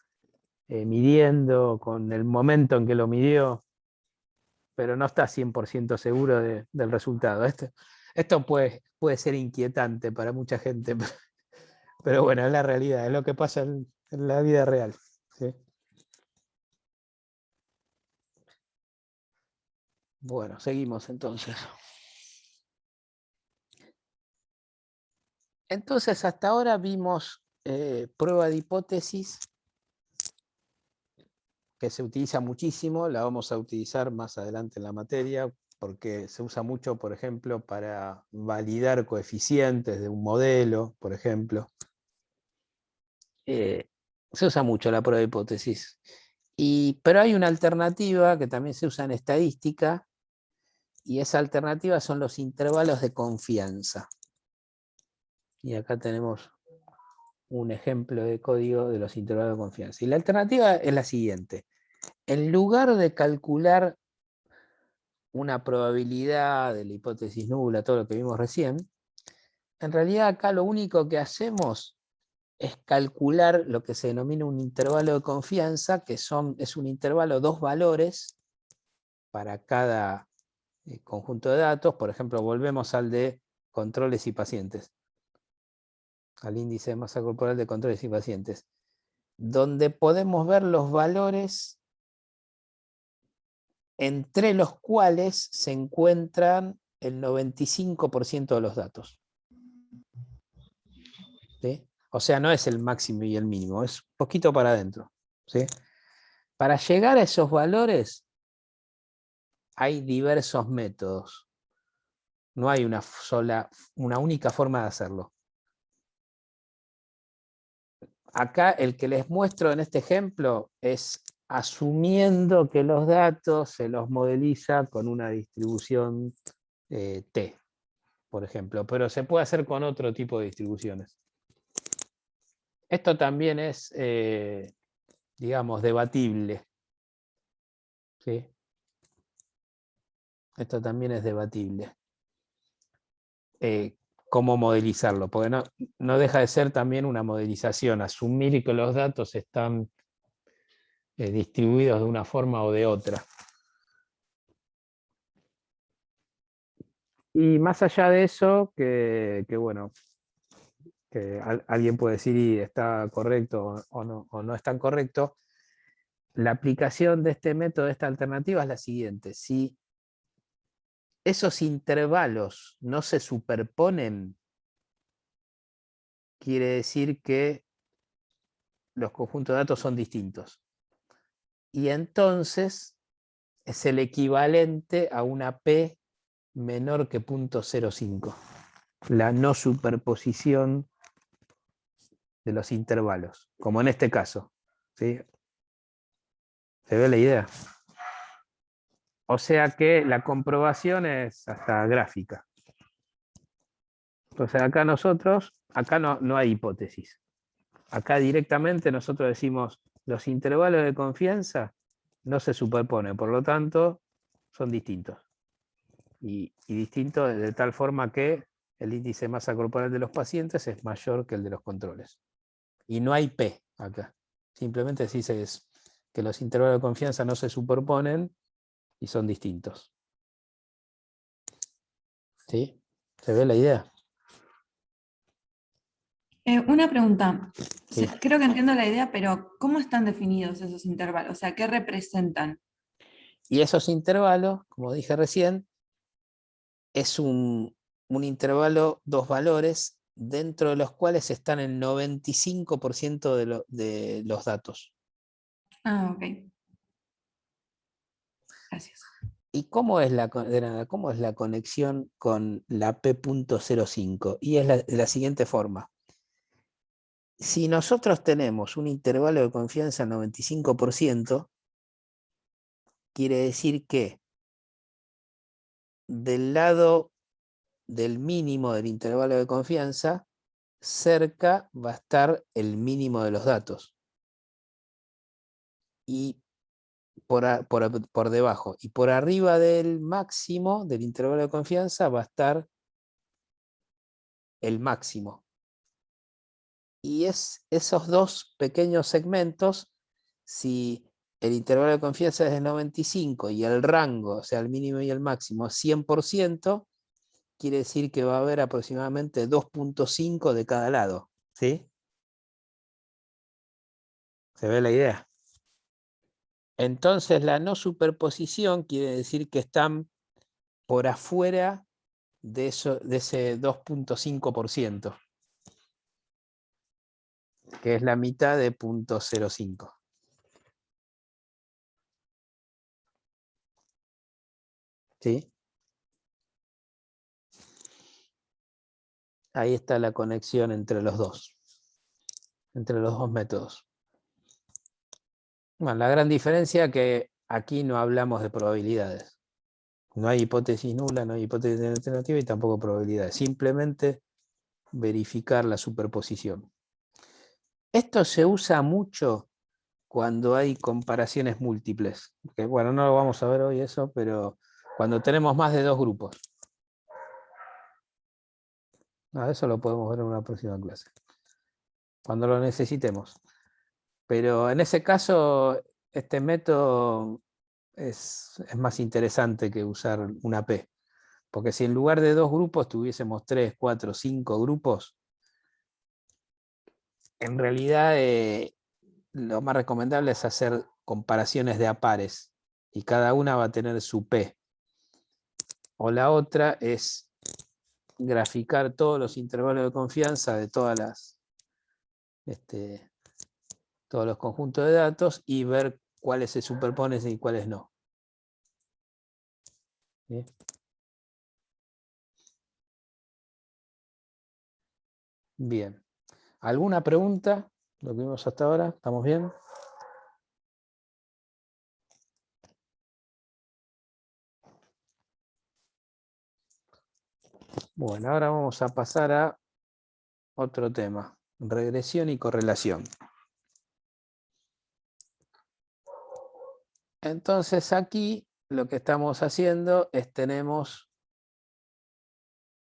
midiendo, con el momento en que lo midió, pero no está 100% seguro del resultado. Esto puede ser inquietante para mucha gente, pero bueno, es la realidad, es lo que pasa en la vida real. ¿Sí? Bueno, seguimos entonces. Entonces, hasta ahora vimos prueba de hipótesis, que se utiliza muchísimo, la vamos a utilizar más adelante en la materia, porque se usa mucho, por ejemplo, para validar coeficientes de un modelo, por ejemplo. Se usa mucho la prueba de hipótesis. Pero hay una alternativa que también se usa en estadística, y esa alternativa son los intervalos de confianza. Y acá tenemos un ejemplo de código de los intervalos de confianza. Y la alternativa es la siguiente. En lugar de calcular una probabilidad de la hipótesis nula, todo lo que vimos recién, en realidad acá lo único que hacemos es calcular lo que se denomina un intervalo de confianza, que es un intervalo, dos valores para cada conjunto de datos. Por ejemplo, volvemos al de controles y pacientes, al índice de masa corporal de controles y pacientes, donde podemos ver los valores entre los cuales se encuentran el 95% de los datos. ¿Sí? O sea, no es el máximo y el mínimo, es poquito para adentro. ¿Sí? Para llegar a esos valores hay diversos métodos. No hay una única forma de hacerlo. Acá el que les muestro en este ejemplo es asumiendo que los datos se los modeliza con una distribución T, por ejemplo, pero se puede hacer con otro tipo de distribuciones. Esto también es, digamos, debatible. ¿Sí? Esto también es debatible. Cómo modelizarlo, porque no deja de ser también una modelización, asumir que los datos están distribuidos de una forma o de otra. Y más allá de eso, que bueno, que alguien puede decir y está correcto o no es tan correcto, la aplicación de este método, de esta alternativa es la siguiente. Si esos intervalos no se superponen, quiere decir que los conjuntos de datos son distintos. Y entonces es el equivalente a una P menor que 0.05. La no superposición de los intervalos, como en este caso. ¿Sí? ¿Se ve la idea? O sea que la comprobación es hasta gráfica. Entonces acá no hay hipótesis. Acá directamente nosotros decimos los intervalos de confianza no se superponen, por lo tanto son distintos. Y distintos de tal forma que el índice de masa corporal de los pacientes es mayor que el de los controles. Y no hay P acá. Simplemente se dice que los intervalos de confianza no se superponen y son distintos. ¿Sí? ¿Se ve la idea? Una pregunta. Sí. Creo que entiendo la idea, pero ¿cómo están definidos esos intervalos? O sea, ¿qué representan? Y esos intervalos, como dije recién, es un intervalo, dos valores, dentro de los cuales están el 95% de los datos. Ah, ok. Gracias. ¿Y cómo es la conexión con la P.05? Y es de la siguiente forma. Si nosotros tenemos un intervalo de confianza al 95%, quiere decir que del lado del mínimo del intervalo de confianza, cerca va a estar el mínimo de los datos. Y por debajo. Y por arriba del máximo del intervalo de confianza va a estar el máximo. Y esos dos pequeños segmentos, si el intervalo de confianza es de 95 y el rango, o sea, el mínimo y el máximo, 100%, quiere decir que va a haber aproximadamente 2.5 de cada lado. ¿Sí? ¿Se ve la idea? Entonces la no superposición quiere decir que están por afuera de ese 2.5%, que es la mitad de 0.05. ¿Sí? Ahí está la conexión entre los dos métodos. Bueno, la gran diferencia es que aquí no hablamos de probabilidades. No hay hipótesis nula, no hay hipótesis alternativa y tampoco probabilidades. Simplemente verificar la superposición. Esto se usa mucho cuando hay comparaciones múltiples. Que, bueno, no lo vamos a ver hoy eso, pero cuando tenemos más de dos grupos. Eso lo podemos ver en una próxima clase. Cuando lo necesitemos. Pero en ese caso, este método es más interesante que usar una P. Porque si en lugar de dos grupos tuviésemos 3, 4, 5 grupos, en realidad lo más recomendable es hacer comparaciones de a pares. Y cada una va a tener su P. O la otra es graficar todos los intervalos de confianza de todos los conjuntos de datos y ver cuáles se superponen y cuáles no. ¿Sí? Bien. ¿Alguna pregunta? Lo que vimos hasta ahora, ¿estamos bien? Bueno, ahora vamos a pasar a otro tema, regresión y correlación. Entonces aquí lo que estamos haciendo es tenemos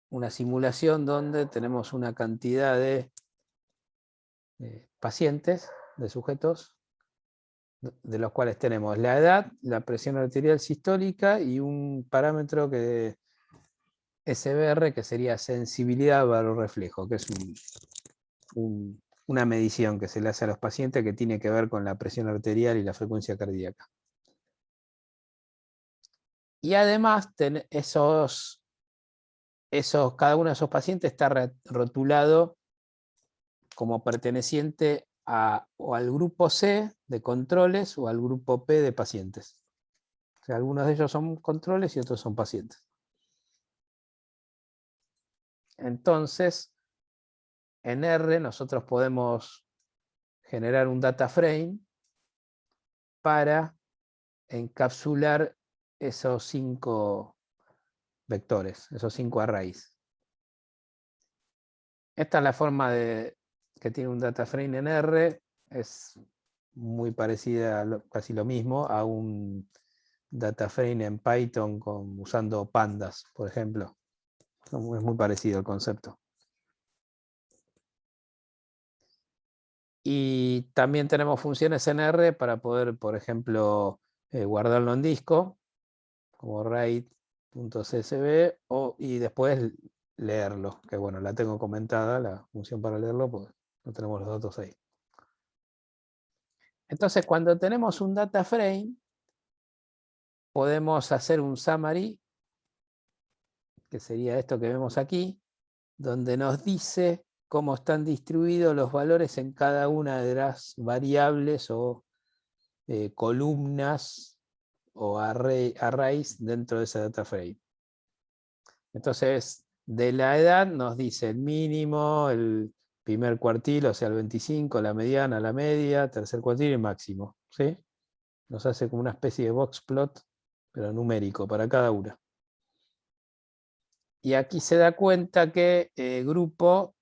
una simulación donde tenemos una cantidad de pacientes, de sujetos, de los cuales tenemos la edad, la presión arterial sistólica y un parámetro que SBR, que sería sensibilidad valor reflejo, que es una medición que se le hace a los pacientes que tiene que ver con la presión arterial y la frecuencia cardíaca. Y además, cada uno de esos pacientes está rotulado como perteneciente o al grupo C de controles o al grupo P de pacientes. O sea, algunos de ellos son controles y otros son pacientes. Entonces, en R nosotros podemos generar un data frame para encapsular esos 5 vectores, esos 5 arrays. Esta es la forma que tiene un data frame en R. Es muy parecida, casi lo mismo, a un data frame en Python usando pandas, por ejemplo. Es muy parecido el concepto. Y también tenemos funciones en R para poder, por ejemplo, guardarlo en disco, como write.csv, y después leerlo, que bueno, la tengo comentada, la función para leerlo, pues no tenemos los datos ahí. Entonces, cuando tenemos un data frame, podemos hacer un summary, que sería esto que vemos aquí, donde nos dice cómo están distribuidos los valores en cada una de las variables o columnas o arrays dentro de ese data frame. Entonces, de la edad nos dice el mínimo, el primer cuartil, o sea, el 25, la mediana, la media, tercer cuartil y el máximo. ¿Sí? Nos hace como una especie de box plot, pero numérico para cada una. Y aquí se da cuenta que grupo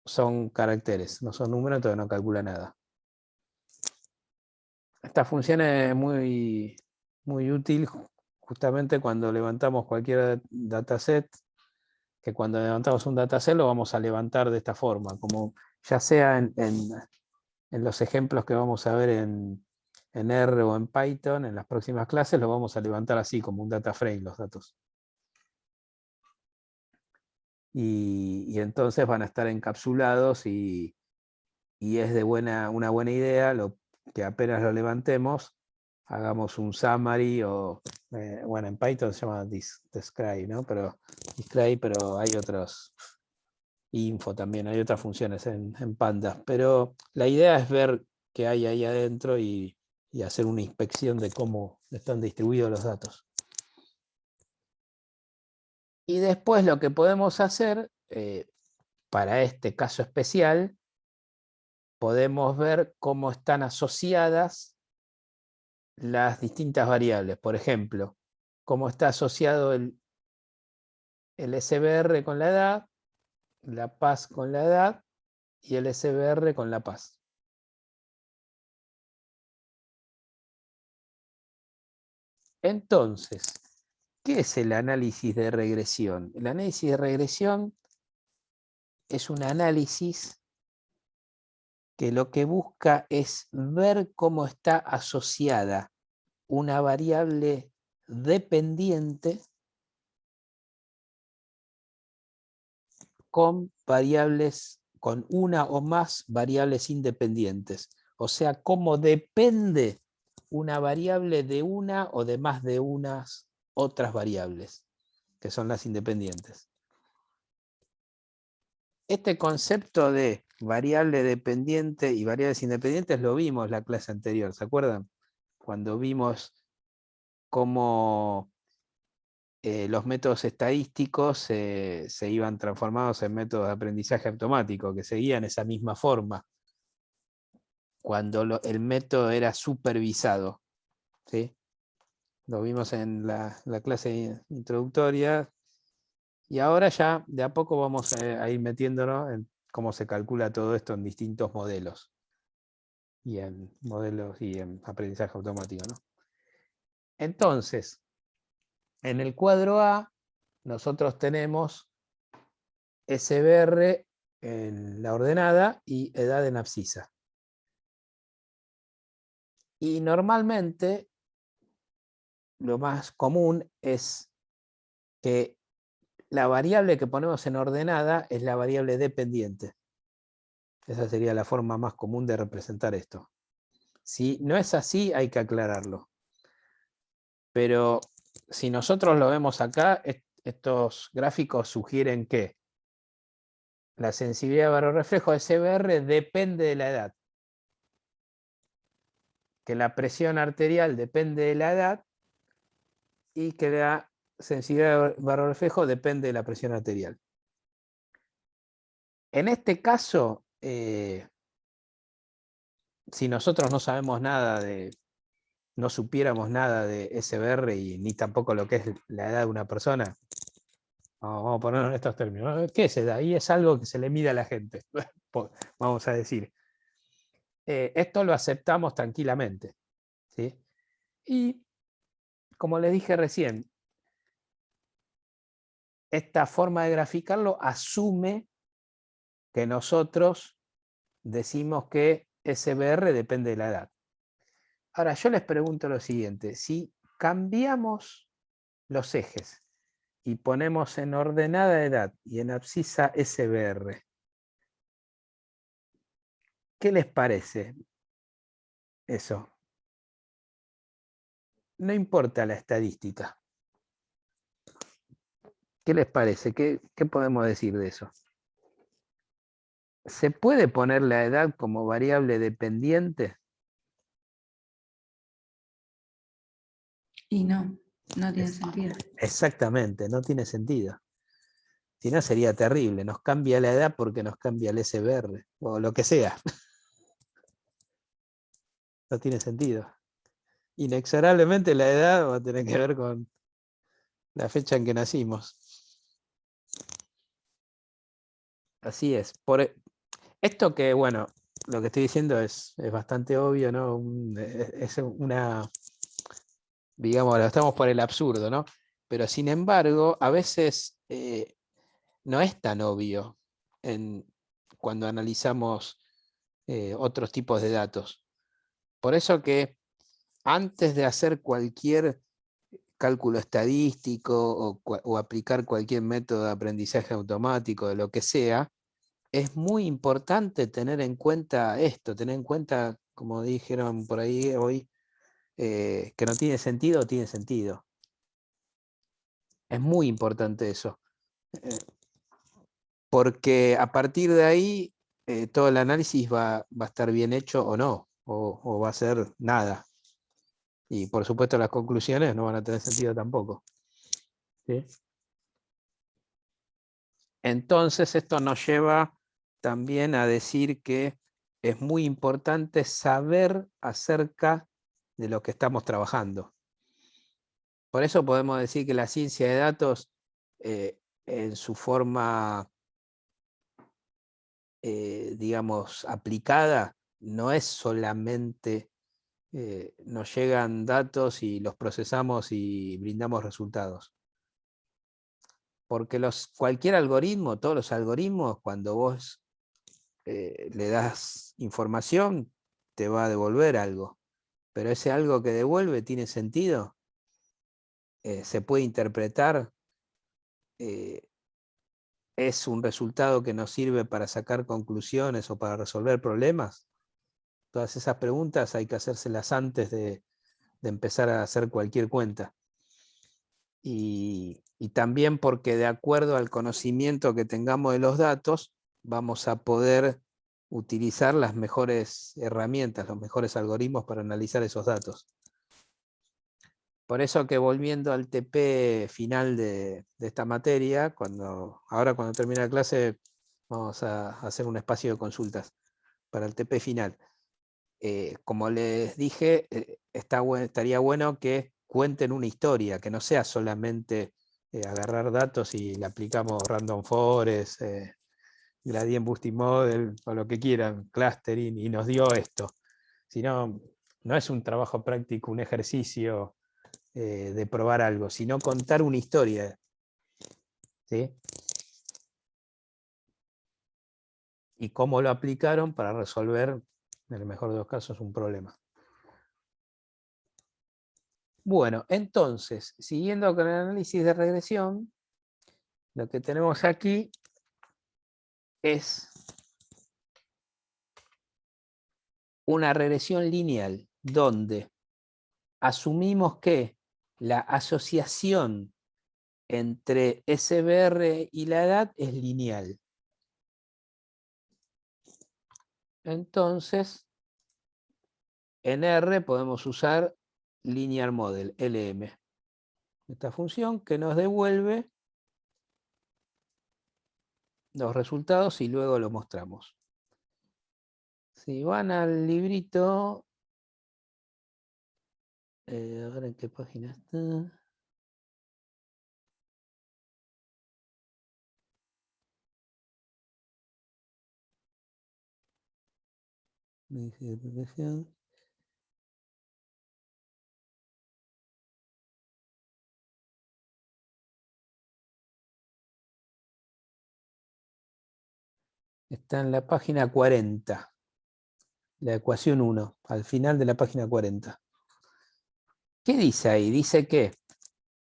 son caracteres, no son números, entonces no calcula nada. Esta función es muy, muy útil justamente cuando levantamos cualquier dataset, que cuando levantamos un dataset lo vamos a levantar de esta forma, como ya sea en los ejemplos que vamos a ver en R o en Python, en las próximas clases, lo vamos a levantar así, como un data frame, los datos. Y entonces van a estar encapsulados y es de una buena idea que apenas lo levantemos, hagamos un summary o, bueno, en Python se llama describe, ¿no? Pero hay otros, info también, hay otras funciones en Pandas, pero la idea es ver qué hay ahí adentro y hacer una inspección de cómo están distribuidos los datos. Y después lo que podemos hacer, para este caso especial, podemos ver cómo están asociadas las distintas variables. Por ejemplo, cómo está asociado el SBR con la edad, la PAS con la edad y el SBR con la PAS. Entonces, ¿qué es el análisis de regresión? El análisis de regresión es un análisis que lo que busca es ver cómo está asociada una variable dependiente con una o más variables independientes. O sea, cómo depende una variable de una o de más de unas otras variables, que son las independientes. Este concepto de variable dependiente y variables independientes lo vimos en la clase anterior, ¿se acuerdan? Cuando vimos cómo los métodos estadísticos se iban transformados en métodos de aprendizaje automático, que seguían esa misma forma, cuando el método era supervisado. ¿Sí? Lo vimos en la clase introductoria, y ahora ya de a poco vamos a ir metiéndonos en cómo se calcula todo esto en distintos modelos, y en aprendizaje automático, ¿no? Entonces, en el cuadro A, nosotros tenemos SBR en la ordenada y edad en abscisa. Y normalmente lo más común es que la variable que ponemos en ordenada es la variable dependiente. Esa sería la forma más común de representar esto. Si no es así, hay que aclararlo. Pero si nosotros lo vemos acá, estos gráficos sugieren que la sensibilidad de barorreflejo SBR depende de la edad. Que la presión arterial depende de la edad y que la sensibilidad de barorreflejo depende de la presión arterial. En este caso, si nosotros no sabemos nada no supiéramos nada de SBR y ni tampoco lo que es la edad de una persona, vamos a ponerlo en estos términos. ¿Qué es edad? Y es algo que se le mide a la gente, vamos a decir. Esto lo aceptamos tranquilamente, ¿sí? Y como les dije recién, esta forma de graficarlo asume que nosotros decimos que SBR depende de la edad. Ahora, yo les pregunto lo siguiente, si cambiamos los ejes y ponemos en ordenada edad y en abscisa SBR, ¿qué les parece eso? No importa la estadística. ¿Qué les parece? ¿Qué podemos decir de eso? ¿Se puede poner la edad como variable dependiente? Y no tiene sentido. Exactamente, no tiene sentido. Si no sería terrible, nos cambia la edad porque nos cambia el SBR, o lo que sea. No tiene sentido. Inexorablemente la edad va a tener que ver con la fecha en que nacimos. Así es. Esto que, bueno, lo que estoy diciendo es bastante obvio, ¿no? Es una, digamos, estamos por el absurdo, ¿no? Pero sin embargo, a veces no es tan obvio cuando analizamos otros tipos de datos. Por eso que antes de hacer cualquier cálculo estadístico o aplicar cualquier método de aprendizaje automático, de lo que sea, es muy importante tener en cuenta esto, tener en cuenta, como dijeron por ahí hoy, que no tiene sentido, tiene sentido. Es muy importante eso. Porque a partir de ahí todo el análisis va a estar bien hecho o no, o va a ser nada. Y por supuesto las conclusiones no van a tener sentido tampoco. ¿Sí? Entonces esto nos lleva también a decir que es muy importante saber acerca de lo que estamos trabajando. Por eso podemos decir que la ciencia de datos en su forma, digamos, aplicada, no es solamente nos llegan datos y los procesamos y brindamos resultados. Porque cualquier algoritmo, todos los algoritmos, cuando vos le das información, te va a devolver algo. Pero ese algo que devuelve tiene sentido, se puede interpretar, es un resultado que nos sirve para sacar conclusiones o para resolver problemas. Todas esas preguntas hay que hacérselas antes de empezar a hacer cualquier cuenta. Y también porque de acuerdo al conocimiento que tengamos de los datos, vamos a poder utilizar las mejores herramientas, los mejores algoritmos para analizar esos datos. Por eso que volviendo al TP final de esta materia, ahora cuando termine la clase vamos a hacer un espacio de consultas para el TP final. Como les dije, estaría bueno que cuenten una historia, que no sea solamente agarrar datos y le aplicamos random forest, gradient boosting model, o lo que quieran, clustering, y nos dio esto. Sino, no es un trabajo práctico, un ejercicio de probar algo, sino contar una historia. ¿Sí? Y cómo lo aplicaron para resolver, en el mejor de los casos, un problema. Bueno, entonces, siguiendo con el análisis de regresión, lo que tenemos aquí es una regresión lineal donde asumimos que la asociación entre SBR y la edad es lineal. Entonces, en R podemos usar Linear Model, LM. Esta función que nos devuelve los resultados y luego lo mostramos. Si van al librito, a ver en qué página está. Está en la página 40, la ecuación 1, al final de la página 40. ¿Qué dice ahí? Dice que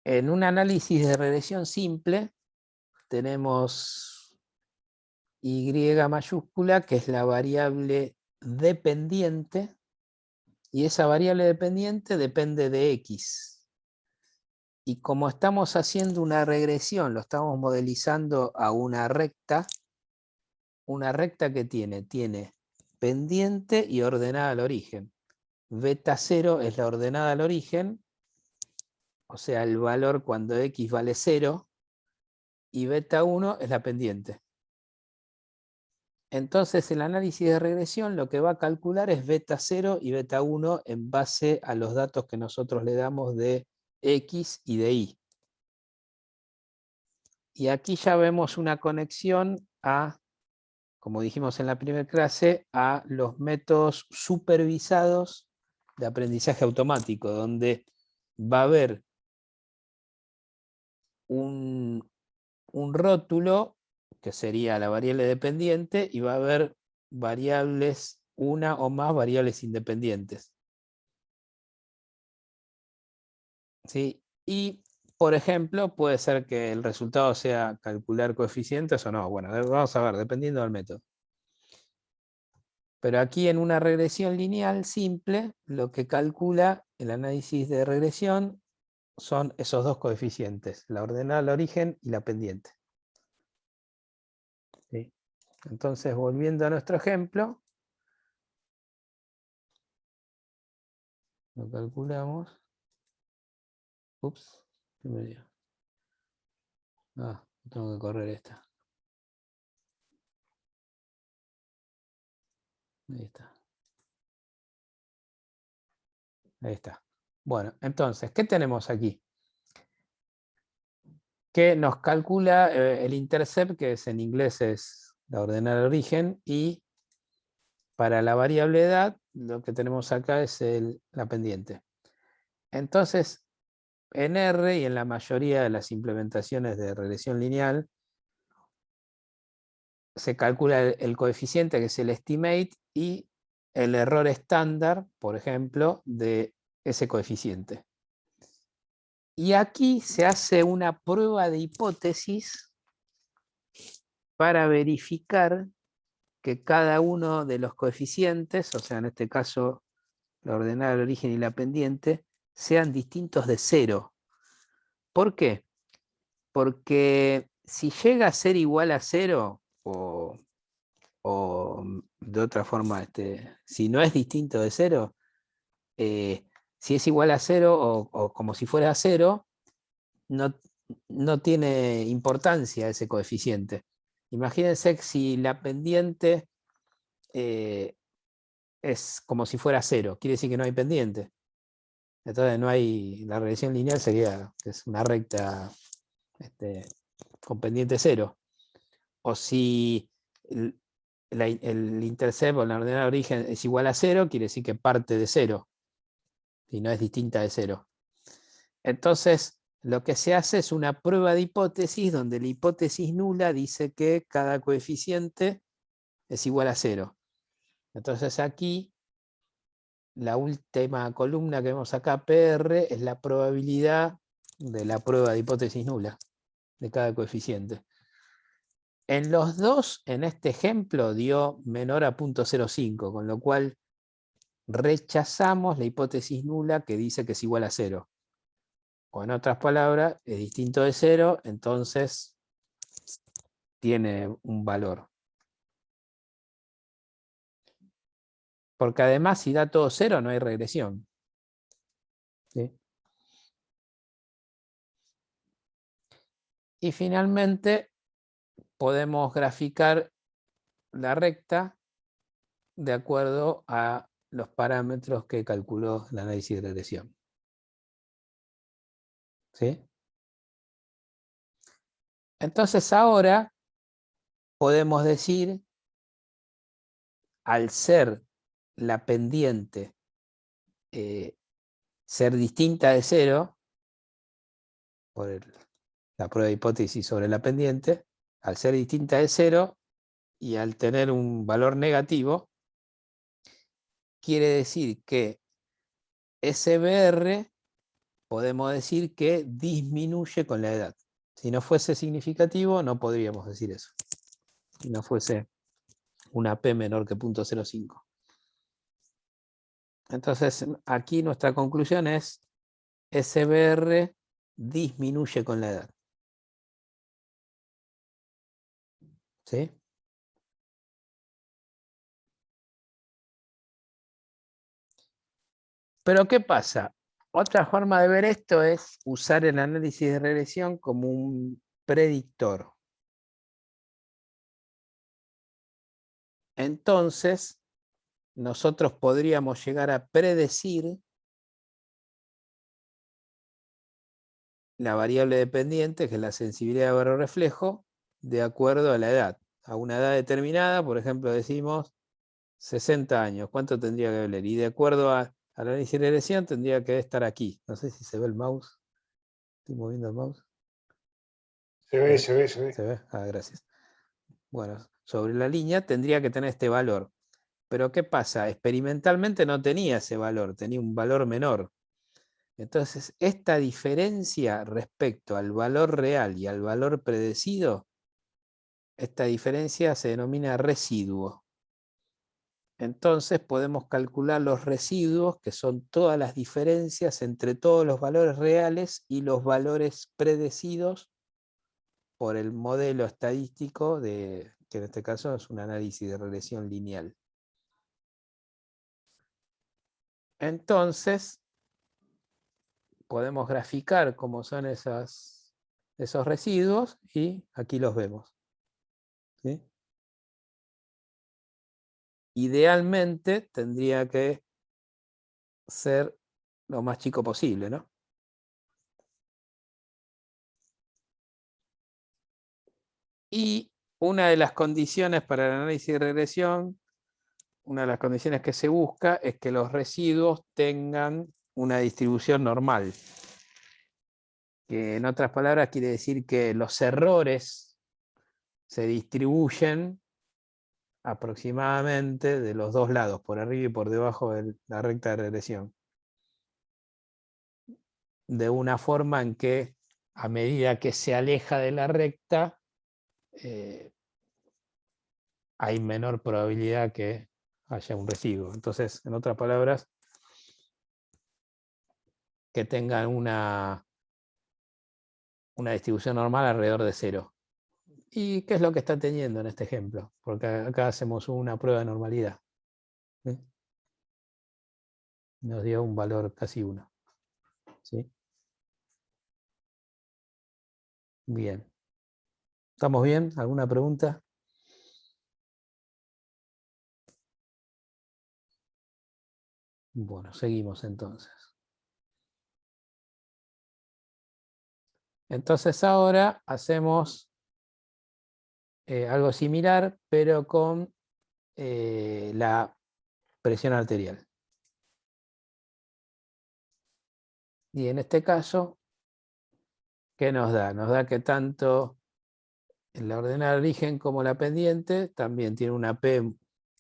en un análisis de regresión simple tenemos Y mayúscula, que es la variable dependiente, y esa variable dependiente depende de X. Y como estamos haciendo una regresión, lo estamos modelizando a una recta que tiene pendiente y ordenada al origen. Beta 0 es la ordenada al origen, o sea, el valor cuando X vale 0, y beta 1 es la pendiente. Entonces el análisis de regresión lo que va a calcular es beta 0 y beta 1 en base a los datos que nosotros le damos de X y de Y. Y aquí ya vemos una conexión a, como dijimos en la primera clase, a los métodos supervisados de aprendizaje automático, donde va a haber un rótulo, que sería la variable dependiente, y va a haber variables, una o más variables independientes. ¿Sí? Y, por ejemplo, puede ser que el resultado sea calcular coeficientes o no. Bueno, vamos a ver, dependiendo del método. Pero aquí en una regresión lineal simple, lo que calcula el análisis de regresión son esos dos coeficientes, la ordenada al origen y la pendiente. ¿Sí? Entonces, volviendo a nuestro ejemplo, lo calculamos. Ups, ¿qué me dio? Ah, tengo que correr esta. Ahí está. Ahí está. Bueno, entonces, ¿qué tenemos aquí? Que nos calcula el intercept, que en inglés es la ordenada al origen, y para la variable edad, lo que tenemos acá es la pendiente. Entonces, en R y en la mayoría de las implementaciones de regresión lineal, se calcula el coeficiente, que es el estimate, y el error estándar, por ejemplo, de ese coeficiente. Y aquí se hace una prueba de hipótesis para verificar que cada uno de los coeficientes, o sea, en este caso la ordenada del origen y la pendiente, sean distintos de 0. ¿Por qué? Porque si llega a ser igual a 0, o de otra forma, si no es distinto de 0, si es igual a 0 o como si fuera 0, no tiene importancia ese coeficiente. Imagínense que si la pendiente es como si fuera 0, quiere decir que no hay pendiente. Entonces no hay, la regresión lineal sería que es una recta con pendiente 0. O si el intercept o la ordenada de origen es igual a 0, quiere decir que parte de 0 y no es distinta de 0. Entonces, lo que se hace es una prueba de hipótesis donde la hipótesis nula dice que cada coeficiente es igual a 0. Entonces aquí, la última columna que vemos acá, PR, es la probabilidad de la prueba de hipótesis nula. de cada coeficiente. En los dos, en este ejemplo, dio menor a 0.05, con lo cual rechazamos la hipótesis nula que dice que es igual a 0. O en otras palabras, es distinto de 0, entonces tiene un valor. Porque además, si da todo 0, no hay regresión. ¿Sí? Y finalmente, podemos graficar la recta de acuerdo a los parámetros que calculó el análisis de regresión. ¿Sí? Entonces ahora podemos decir, al ser la pendiente ser distinta de 0, por la prueba de hipótesis sobre la pendiente, al ser distinta de 0 y al tener un valor negativo, quiere decir que SBR podemos decir que disminuye con la edad. Si no fuese significativo, no podríamos decir eso. Si no fuese una P menor que 0.05. Entonces, aquí nuestra conclusión es SBR disminuye con la edad. ¿Sí? Pero ¿qué pasa? Otra forma de ver esto es usar el análisis de regresión como un predictor. Entonces, nosotros podríamos llegar a predecir la variable dependiente, que es la sensibilidad de barro reflejo, de acuerdo a la edad. A una edad determinada, por ejemplo, decimos 60 años. ¿Cuánto tendría que valer? Y de acuerdo al análisis de regresión, tendría que estar aquí. No sé si se ve el mouse. ¿Estoy moviendo el mouse? Se ve, se ve, se ve. ¿Se ve? Ah, gracias. Bueno, sobre la línea tendría que tener este valor. Pero ¿qué pasa? Experimentalmente no tenía ese valor, tenía un valor menor. Entonces, esta diferencia respecto al valor real y al valor predecido, esta diferencia se denomina residuo. Entonces podemos calcular los residuos, que son todas las diferencias entre todos los valores reales y los valores predecidos por el modelo estadístico, que en este caso es un análisis de regresión lineal. Entonces, podemos graficar cómo son esos residuos y aquí los vemos. ¿Sí? Idealmente tendría que ser lo más chico posible, ¿no? Y una de las condiciones para el análisis de regresión, una de las condiciones que se busca es que los residuos tengan una distribución normal. Que en otras palabras quiere decir que los errores se distribuyen aproximadamente de los dos lados, por arriba y por debajo de la recta de regresión. De una forma en que a medida que se aleja de la recta, hay menor probabilidad que haya un residuo. Entonces, en otras palabras, que tengan una distribución normal alrededor de 0. ¿Y qué es lo que está teniendo en este ejemplo? Porque acá hacemos una prueba de normalidad. ¿Sí? Nos dio un valor casi 1. ¿Sí? Bien. ¿Estamos bien? ¿Alguna pregunta? Bueno, seguimos entonces. Entonces ahora hacemos algo similar, pero con la presión arterial. Y en este caso, ¿qué nos da? Nos da que tanto la ordenada de origen como la pendiente también tiene una P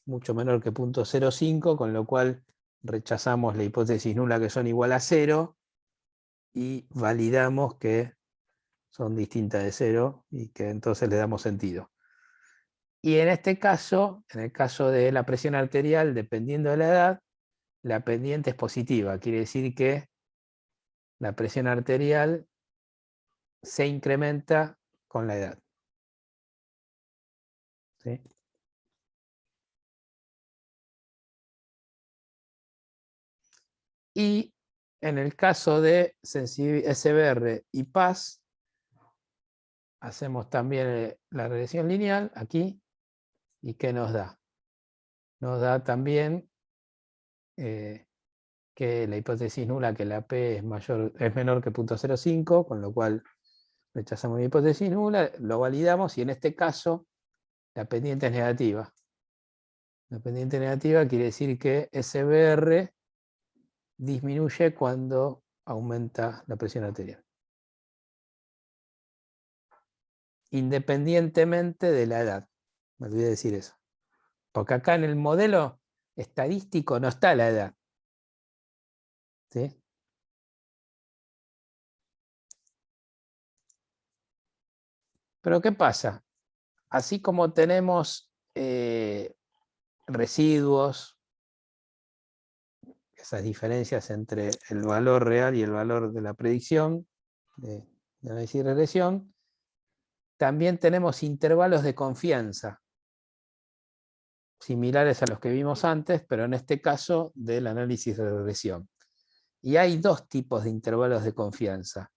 mucho menor que 0.05, con lo cual rechazamos la hipótesis nula que son igual a 0 y validamos que son distintas de 0 y que entonces le damos sentido. Y en este caso, en el caso de la presión arterial, dependiendo de la edad, la pendiente es positiva. Quiere decir que la presión arterial se incrementa con la edad. ¿Sí? Y en el caso de SBR y PAS, hacemos también la regresión lineal aquí. ¿Y qué nos da? Nos da también que la hipótesis nula, que la P es menor que 0.05, con lo cual rechazamos la hipótesis nula, lo validamos y en este caso la pendiente es negativa. La pendiente negativa quiere decir que SBR disminuye cuando aumenta la presión arterial, independientemente de la edad. Me olvidé decir eso. Porque acá en el modelo estadístico no está la edad. ¿Sí? Pero ¿qué pasa? Así como tenemos residuos, esas diferencias entre el valor real y el valor de la predicción, de análisis y regresión, también tenemos intervalos de confianza, similares a los que vimos antes, pero en este caso del análisis de regresión. Y hay dos tipos de intervalos de confianza.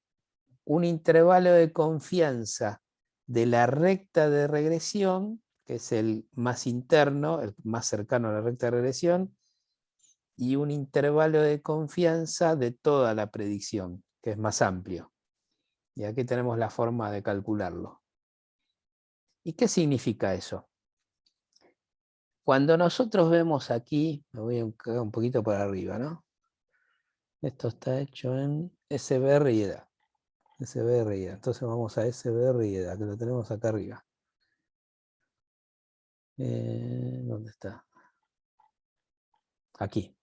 Un intervalo de confianza de la recta de regresión, que es el más interno, el más cercano a la recta de regresión, y un intervalo de confianza de toda la predicción, que es más amplio. Y aquí tenemos la forma de calcularlo. ¿Y qué significa eso? Cuando nosotros vemos aquí, me voy a quedar un poquito para arriba, ¿no? Esto está hecho en SBR y edad. SBR y edad. Entonces vamos a SBR y edad, que lo tenemos acá arriba. ¿Dónde está? Aquí.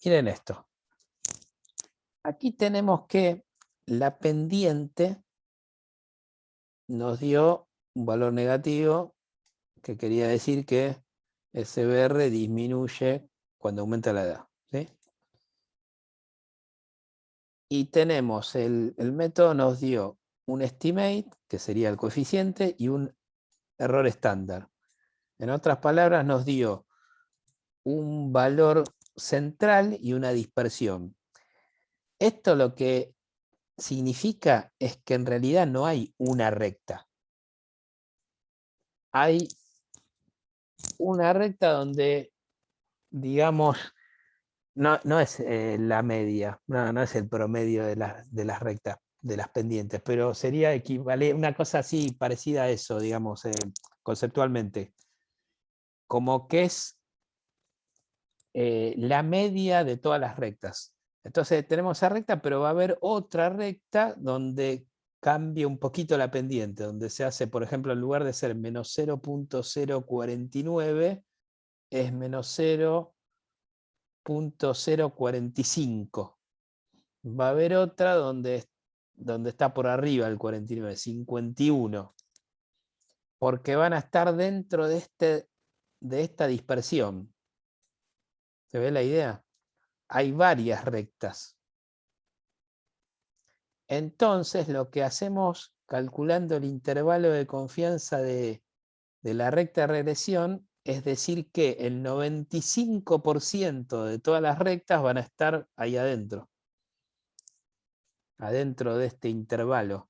Miren esto. Aquí tenemos que la pendiente nos dio un valor negativo, que quería decir que SBR disminuye cuando aumenta la edad. ¿Sí? Y tenemos el método nos dio un estimate, que sería el coeficiente, y un error estándar. En otras palabras, nos dio un valor central y una dispersión. Esto lo que significa es que en realidad no hay una recta. Hay una recta donde, digamos, no es la media, no es el promedio de las rectas, de las pendientes, pero sería equivalente, una cosa así parecida a eso, digamos, conceptualmente. Como que es la media de todas las rectas. Entonces tenemos esa recta, pero va a haber otra recta donde cambia un poquito la pendiente, donde se hace, por ejemplo, en lugar de ser menos 0.049, es menos 0.045. Va a haber otra donde está por arriba el 49, 51. Porque van a estar dentro de esta dispersión. ¿Se ve la idea? Hay varias rectas. Entonces, lo que hacemos calculando el intervalo de confianza de la recta de regresión es decir que el 95% de todas las rectas van a estar ahí adentro de este intervalo.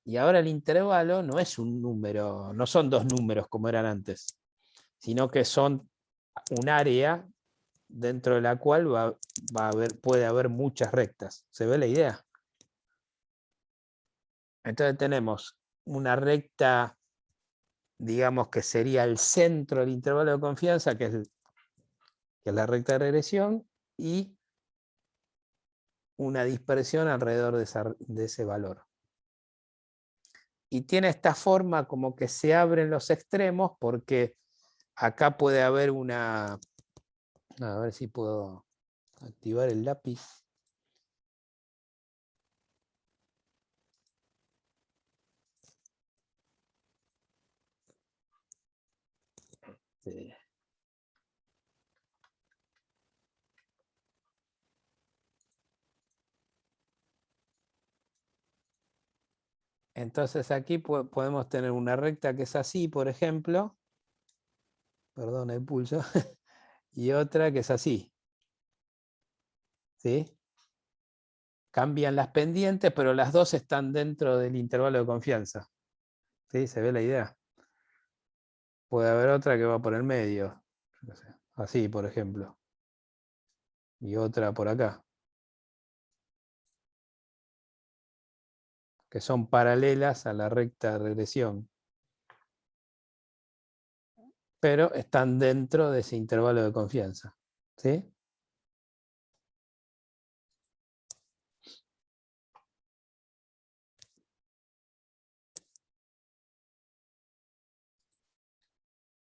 Y ahora el intervalo no es un número, no son dos números como eran antes, sino que son un área dentro de la cual puede haber muchas rectas. ¿Se ve la idea? Entonces tenemos una recta, digamos que sería el centro del intervalo de confianza, que es la recta de regresión, y una dispersión alrededor de ese valor. Y tiene esta forma como que se abren los extremos, porque acá puede haber una... A ver si puedo activar el lápiz. Entonces aquí podemos tener una recta que es así, por ejemplo. Perdón el pulso. Y otra que es así. ¿Sí? Cambian las pendientes, pero las dos están dentro del intervalo de confianza. ¿Sí? ¿Se ve la idea? Puede haber otra que va por el medio. No sé, así, por ejemplo. Y otra por acá. Que son paralelas a la recta de regresión. Pero están dentro de ese intervalo de confianza. ¿Sí?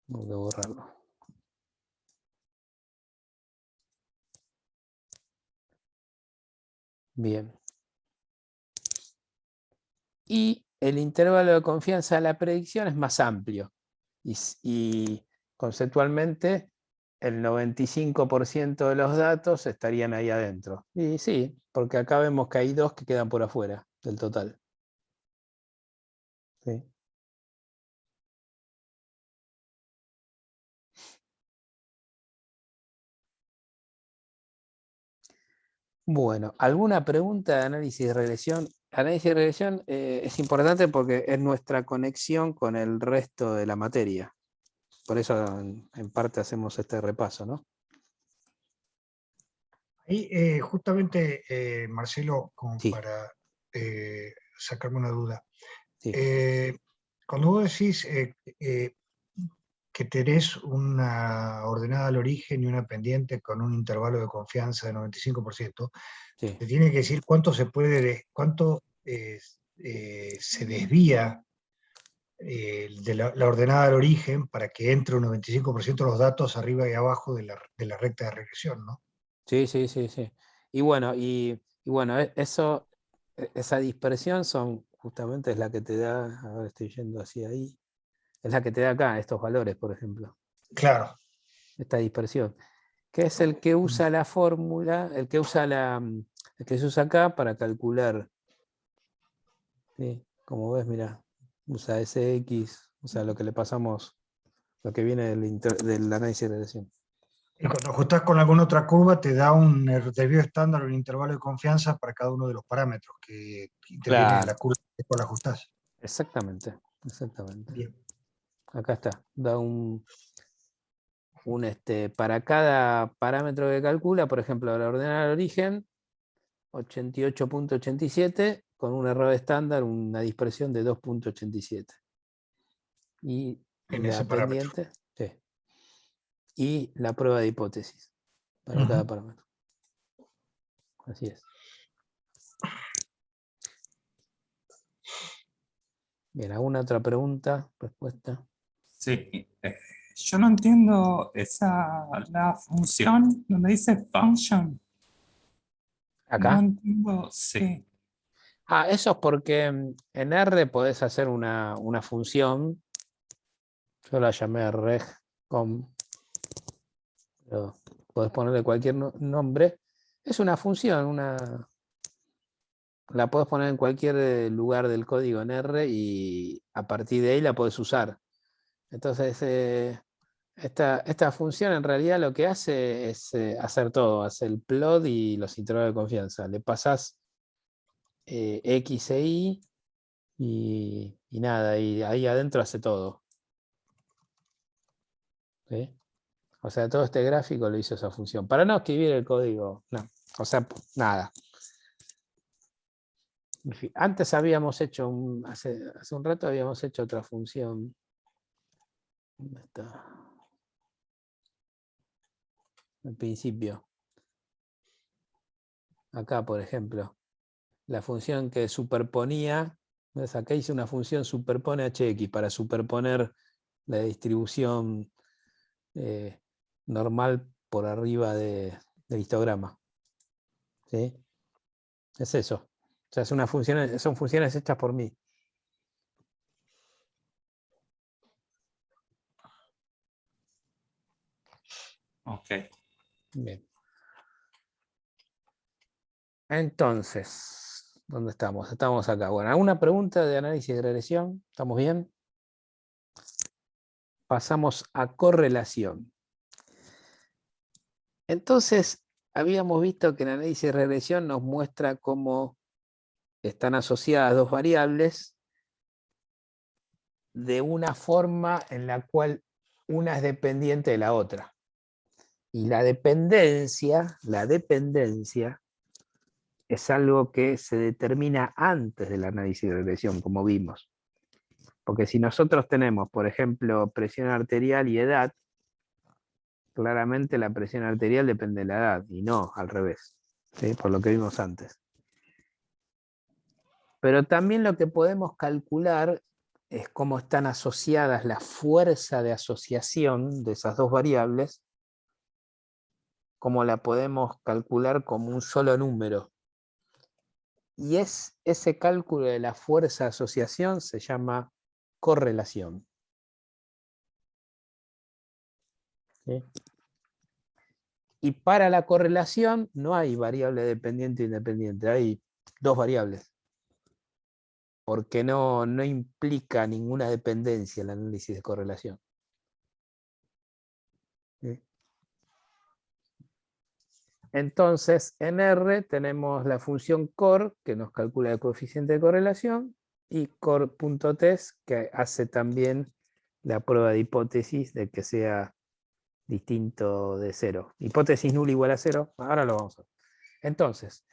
Tengo que borrarlo. Bien. Y el intervalo de confianza de la predicción es más amplio. Y conceptualmente el 95% de los datos estarían ahí adentro. Y sí, porque acá vemos que hay 2 que quedan por afuera del total. ¿Sí? Bueno, ¿alguna pregunta de análisis de regresión? Análisis de regresión es importante porque es nuestra conexión con el resto de la materia. Por eso en parte hacemos este repaso, ¿no? Ahí justamente, Marcelo, como Sí. para sacarme una duda. Sí. Cuando vos decís que tenés una ordenada al origen y una pendiente con un intervalo de confianza de 95%, Sí. te tiene que decir cuánto se desvía de la ordenada al origen para que entre un 95% de los datos arriba y abajo de la recta de regresión, ¿no? Sí. Y bueno, esa dispersión justamente es la que te da, ahora estoy yendo hacia ahí, es la que te da acá estos valores, por ejemplo. Claro. Esta dispersión, que es el que usa la fórmula, el que se usa acá para calcular. ¿Sí? Como ves, mira, usa SX, o sea, lo que le pasamos, lo que viene del análisis de regresión. Y cuando ajustás con alguna otra curva, te da un desvío estándar o un intervalo de confianza para cada uno de los parámetros que intervienen en la curva que la ajustás. Exactamente. Bien. Acá está, da para cada parámetro que calcula, por ejemplo, la ordenada al origen, 88.87, con un error estándar, una dispersión de 2.87. Y En la ese parámetro. pendiente, sí. Y la prueba de hipótesis para cada parámetro. Así es. Bien, ¿alguna otra pregunta? ¿Respuesta? Sí. Yo no entiendo la función donde dice function. ¿Acá? No entiendo, sí. Eso es porque en R podés hacer una función. Yo la llamé reggcom. Pero podés ponerle cualquier nombre. Es una función, la podés poner en cualquier lugar del código en R y a partir de ahí la podés usar. Entonces, esta función en realidad lo que hace es hacer todo, hace el plot y los intervalos de confianza. Le pasás X e Y y nada, y ahí adentro hace todo. ¿Sí? O sea, todo este gráfico lo hizo esa función. Para no escribir el código, no. O sea, nada. En fin, antes habíamos hecho, hace un rato habíamos hecho otra función. ¿Dónde está? Al principio. Acá, por ejemplo. La función que superponía. ¿Ves? Acá hice una función superpone HX para superponer la distribución normal por arriba del histograma. ¿Sí? Es eso. O sea, son funciones hechas por mí. Ok. Bien. Entonces, ¿dónde estamos? Estamos acá. Bueno, ¿alguna pregunta de análisis de regresión? ¿Estamos bien? Pasamos a correlación. Entonces, habíamos visto que el análisis de regresión nos muestra cómo están asociadas dos variables de una forma en la cual una es dependiente de la otra. Y la dependencia es algo que se determina antes del análisis de regresión, como vimos. Porque si nosotros tenemos, por ejemplo, presión arterial y edad, claramente la presión arterial depende de la edad, y no al revés, ¿sí? Por lo que vimos antes. Pero también lo que podemos calcular es cómo están asociadas la fuerza de asociación de esas dos variables, cómo la podemos calcular como un solo número. Y ese cálculo de la fuerza de asociación se llama correlación. ¿Sí? Y para la correlación no hay variable dependiente e independiente, hay dos variables. Porque no implica ninguna dependencia el análisis de correlación. ¿Sí? Entonces, en R tenemos la función cor, que nos calcula el coeficiente de correlación, y cor.test, que hace también la prueba de hipótesis de que sea distinto de 0. Hipótesis nula igual a 0, ahora lo vamos a ver. Entonces,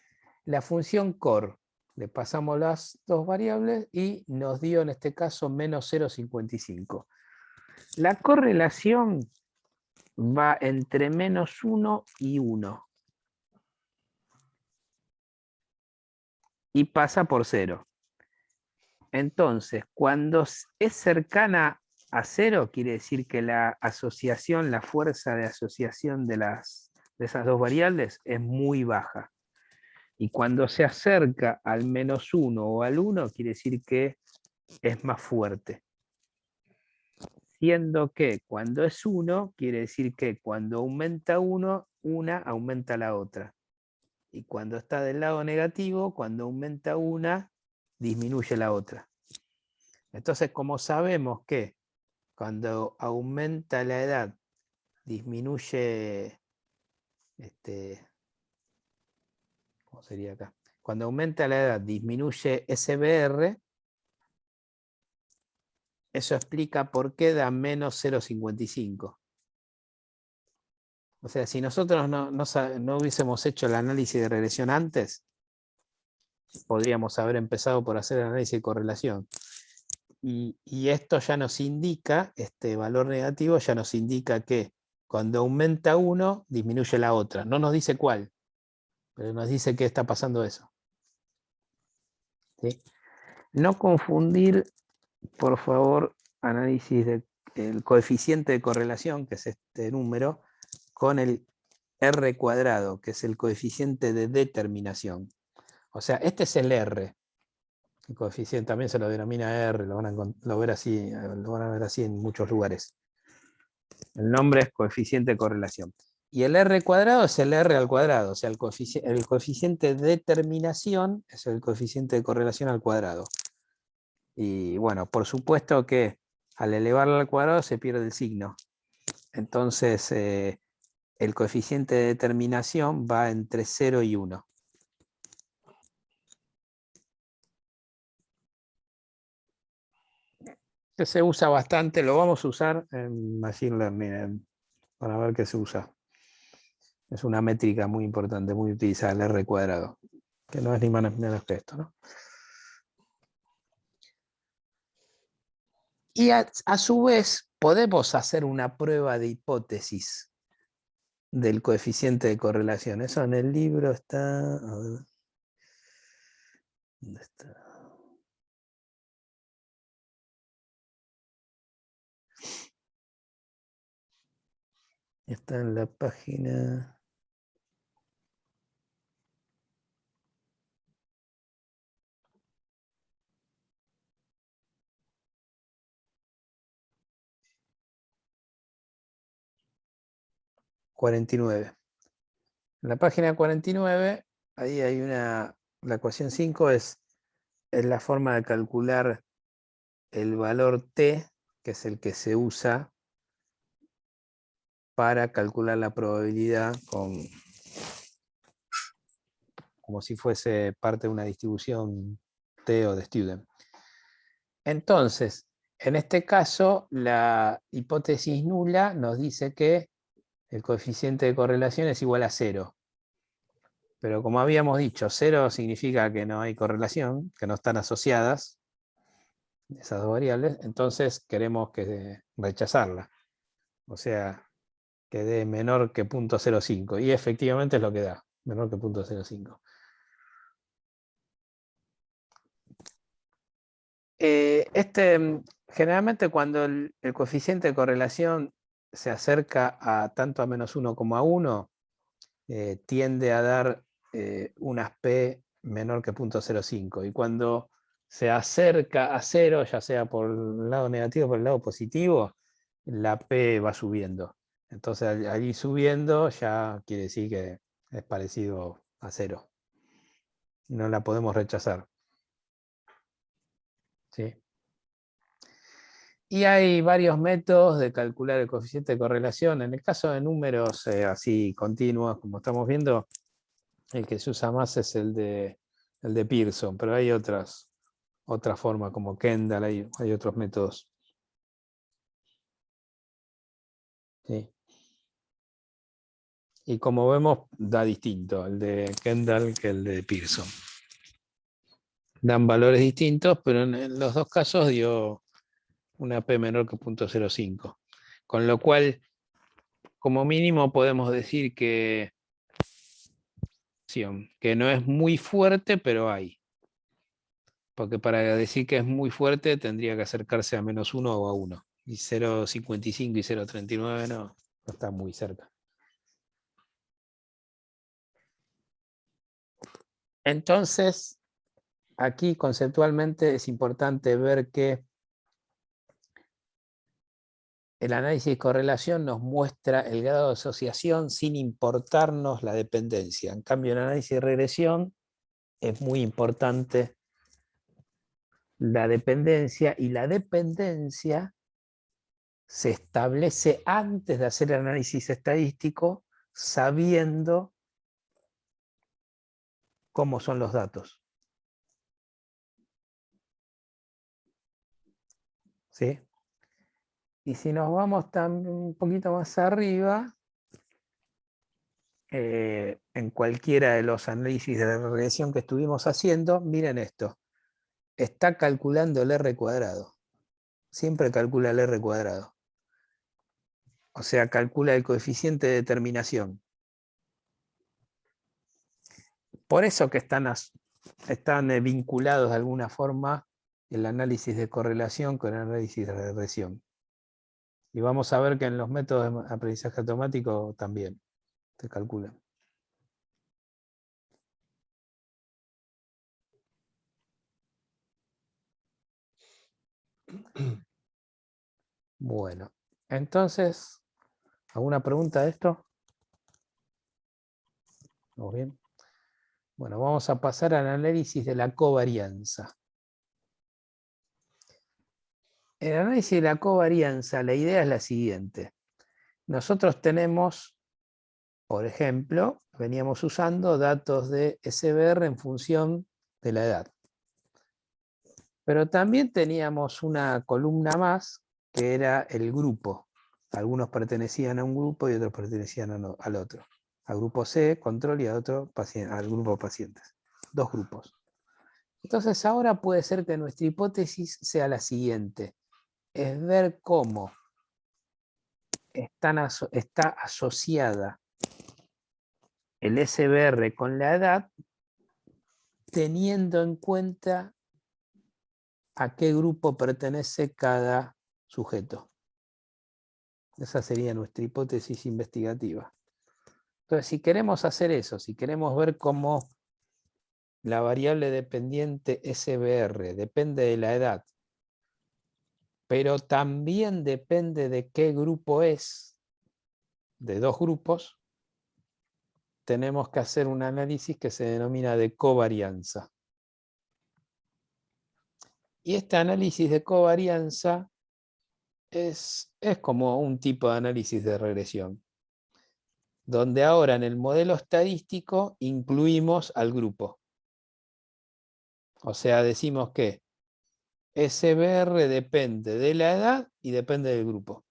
la función cor, le pasamos las dos variables y nos dio en este caso menos 0,55. La correlación va entre menos 1 y 1. Y pasa por 0. Entonces, cuando es cercana a 0, quiere decir que la asociación, la fuerza de asociación de esas dos variables es muy baja. Y cuando se acerca al menos 1 o al 1, quiere decir que es más fuerte. Siendo que cuando es 1, quiere decir que cuando aumenta uno, una aumenta la otra. Y cuando está del lado negativo, cuando aumenta una, disminuye la otra. Entonces, como sabemos que cuando aumenta la edad, disminuye, ¿cómo sería acá? Cuando aumenta la edad, disminuye SBR, eso explica por qué da menos 0,55. O sea, si nosotros no hubiésemos hecho el análisis de regresión antes, podríamos haber empezado por hacer el análisis de correlación. Y esto ya nos indica, este valor negativo ya nos indica que cuando aumenta uno, disminuye la otra. No nos dice cuál, pero nos dice que está pasando eso. ¿Sí? No confundir, por favor, análisis del coeficiente de correlación, que es este número, con el R cuadrado, que es el coeficiente de determinación. O sea, este es el R. El coeficiente también se lo denomina R, lo van a ver así en muchos lugares. El nombre es coeficiente de correlación. Y el R cuadrado es el R al cuadrado, o sea, el coeficiente de determinación es el coeficiente de correlación al cuadrado. Y bueno, por supuesto que al elevarlo al cuadrado se pierde el signo. Entonces, el coeficiente de determinación va entre 0 y 1. Que se usa bastante, lo vamos a usar en Machine Learning, para ver qué se usa. Es una métrica muy importante, muy utilizada, el R cuadrado, que no es ni más ni menos que esto, ¿no? Y a su vez podemos hacer una prueba de hipótesis del coeficiente de correlación. Eso en el libro está... A ver, ¿dónde está? Está en la página... 49. En la página 49, ahí hay la ecuación 5 es la forma de calcular el valor t, que es el que se usa para calcular la probabilidad como si fuese parte de una distribución t o de Student. Entonces, en este caso, la hipótesis nula nos dice que el coeficiente de correlación es igual a 0. Pero como habíamos dicho, 0 significa que no hay correlación, que no están asociadas esas dos variables, entonces queremos rechazarla. O sea, que dé menor que 0.05. Y efectivamente es lo que da, menor que 0.05. Generalmente cuando el coeficiente de correlación se acerca a tanto a -1 como a 1, tiende a dar unas P menor que 0.05. Y cuando se acerca a 0, ya sea por el lado negativo o por el lado positivo, la P va subiendo. Entonces al ir subiendo ya quiere decir que es parecido a 0. No la podemos rechazar. ¿Sí? Y hay varios métodos de calcular el coeficiente de correlación. En el caso de números así continuos, como estamos viendo, el que se usa más es el de Pearson, pero hay otra forma como Kendall, hay otros métodos. ¿Sí? Y como vemos, da distinto el de Kendall que el de Pearson. Dan valores distintos, pero en los dos casos dio una P menor que 0.05. Con lo cual, como mínimo podemos decir que no es muy fuerte, pero hay. Porque para decir que es muy fuerte tendría que acercarse a -1 o a 1. Y 0.55 y 0.39 no están muy cerca. Entonces, aquí conceptualmente es importante ver que el análisis de correlación nos muestra el grado de asociación sin importarnos la dependencia. En cambio, en el análisis de regresión es muy importante la dependencia, y la dependencia se establece antes de hacer el análisis estadístico, sabiendo cómo son los datos. ¿Sí? Y si nos vamos un poquito más arriba, en cualquiera de los análisis de regresión que estuvimos haciendo, miren esto. Está calculando el R cuadrado. Siempre calcula el R cuadrado. O sea, calcula el coeficiente de determinación. Por eso que están vinculados de alguna forma el análisis de correlación con el análisis de regresión. Y vamos a ver que en los métodos de aprendizaje automático también se calculan. Bueno, entonces, ¿alguna pregunta de esto? ¿Vamos bien? Bueno, vamos a pasar al análisis de la covarianza. En el análisis de la covarianza, la idea es la siguiente. Nosotros tenemos, por ejemplo, veníamos usando datos de SBR en función de la edad. Pero también teníamos una columna más, que era el grupo. Algunos pertenecían a un grupo y otros pertenecían al otro. Al grupo C, control, y al grupo pacientes. Dos grupos. Entonces ahora puede ser que nuestra hipótesis sea la siguiente. Es ver cómo está asociada el SBR con la edad, teniendo en cuenta a qué grupo pertenece cada sujeto. Esa sería nuestra hipótesis investigativa. Entonces, si queremos hacer eso, si queremos ver cómo la variable dependiente SBR depende de la edad, pero también depende de qué grupo es, de dos grupos, tenemos que hacer un análisis que se denomina de covarianza. Y este análisis de covarianza es como un tipo de análisis de regresión, donde ahora en el modelo estadístico incluimos al grupo. O sea, decimos que SBR depende de la edad y depende del grupo.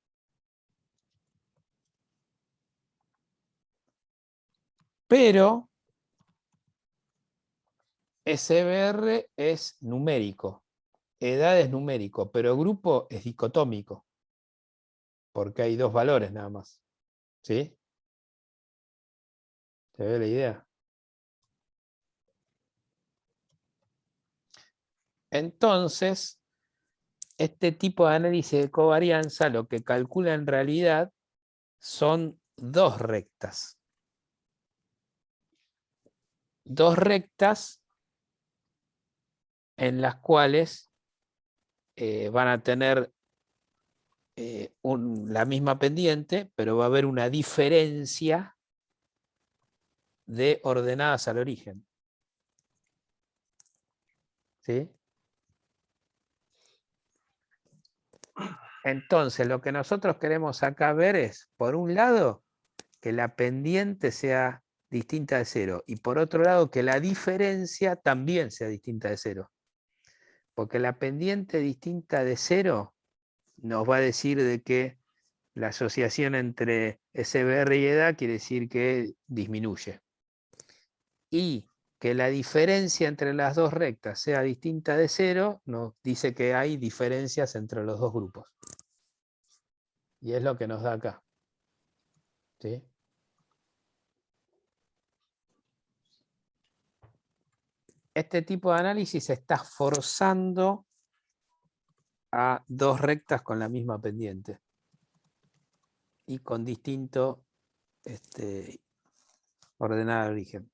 Pero SBR es numérico, edad es numérico, pero grupo es dicotómico, porque hay dos valores nada más. ¿Sí? ¿Se ve la idea? Entonces, este tipo de análisis de covarianza lo que calcula en realidad son dos rectas. Dos rectas en las cuales van a tener la misma pendiente, pero va a haber una diferencia de ordenadas al origen. ¿Sí? Entonces, lo que nosotros queremos acá ver es, por un lado, que la pendiente sea distinta de 0, y por otro lado, que la diferencia también sea distinta de 0. Porque la pendiente distinta de 0 nos va a decir de que la asociación entre SBR y edad quiere decir que disminuye. Y que la diferencia entre las dos rectas sea distinta de 0 nos dice que hay diferencias entre los dos grupos. Y es lo que nos da acá. ¿Sí? Este tipo de análisis está forzando a dos rectas con la misma pendiente y con distinto ordenada de origen.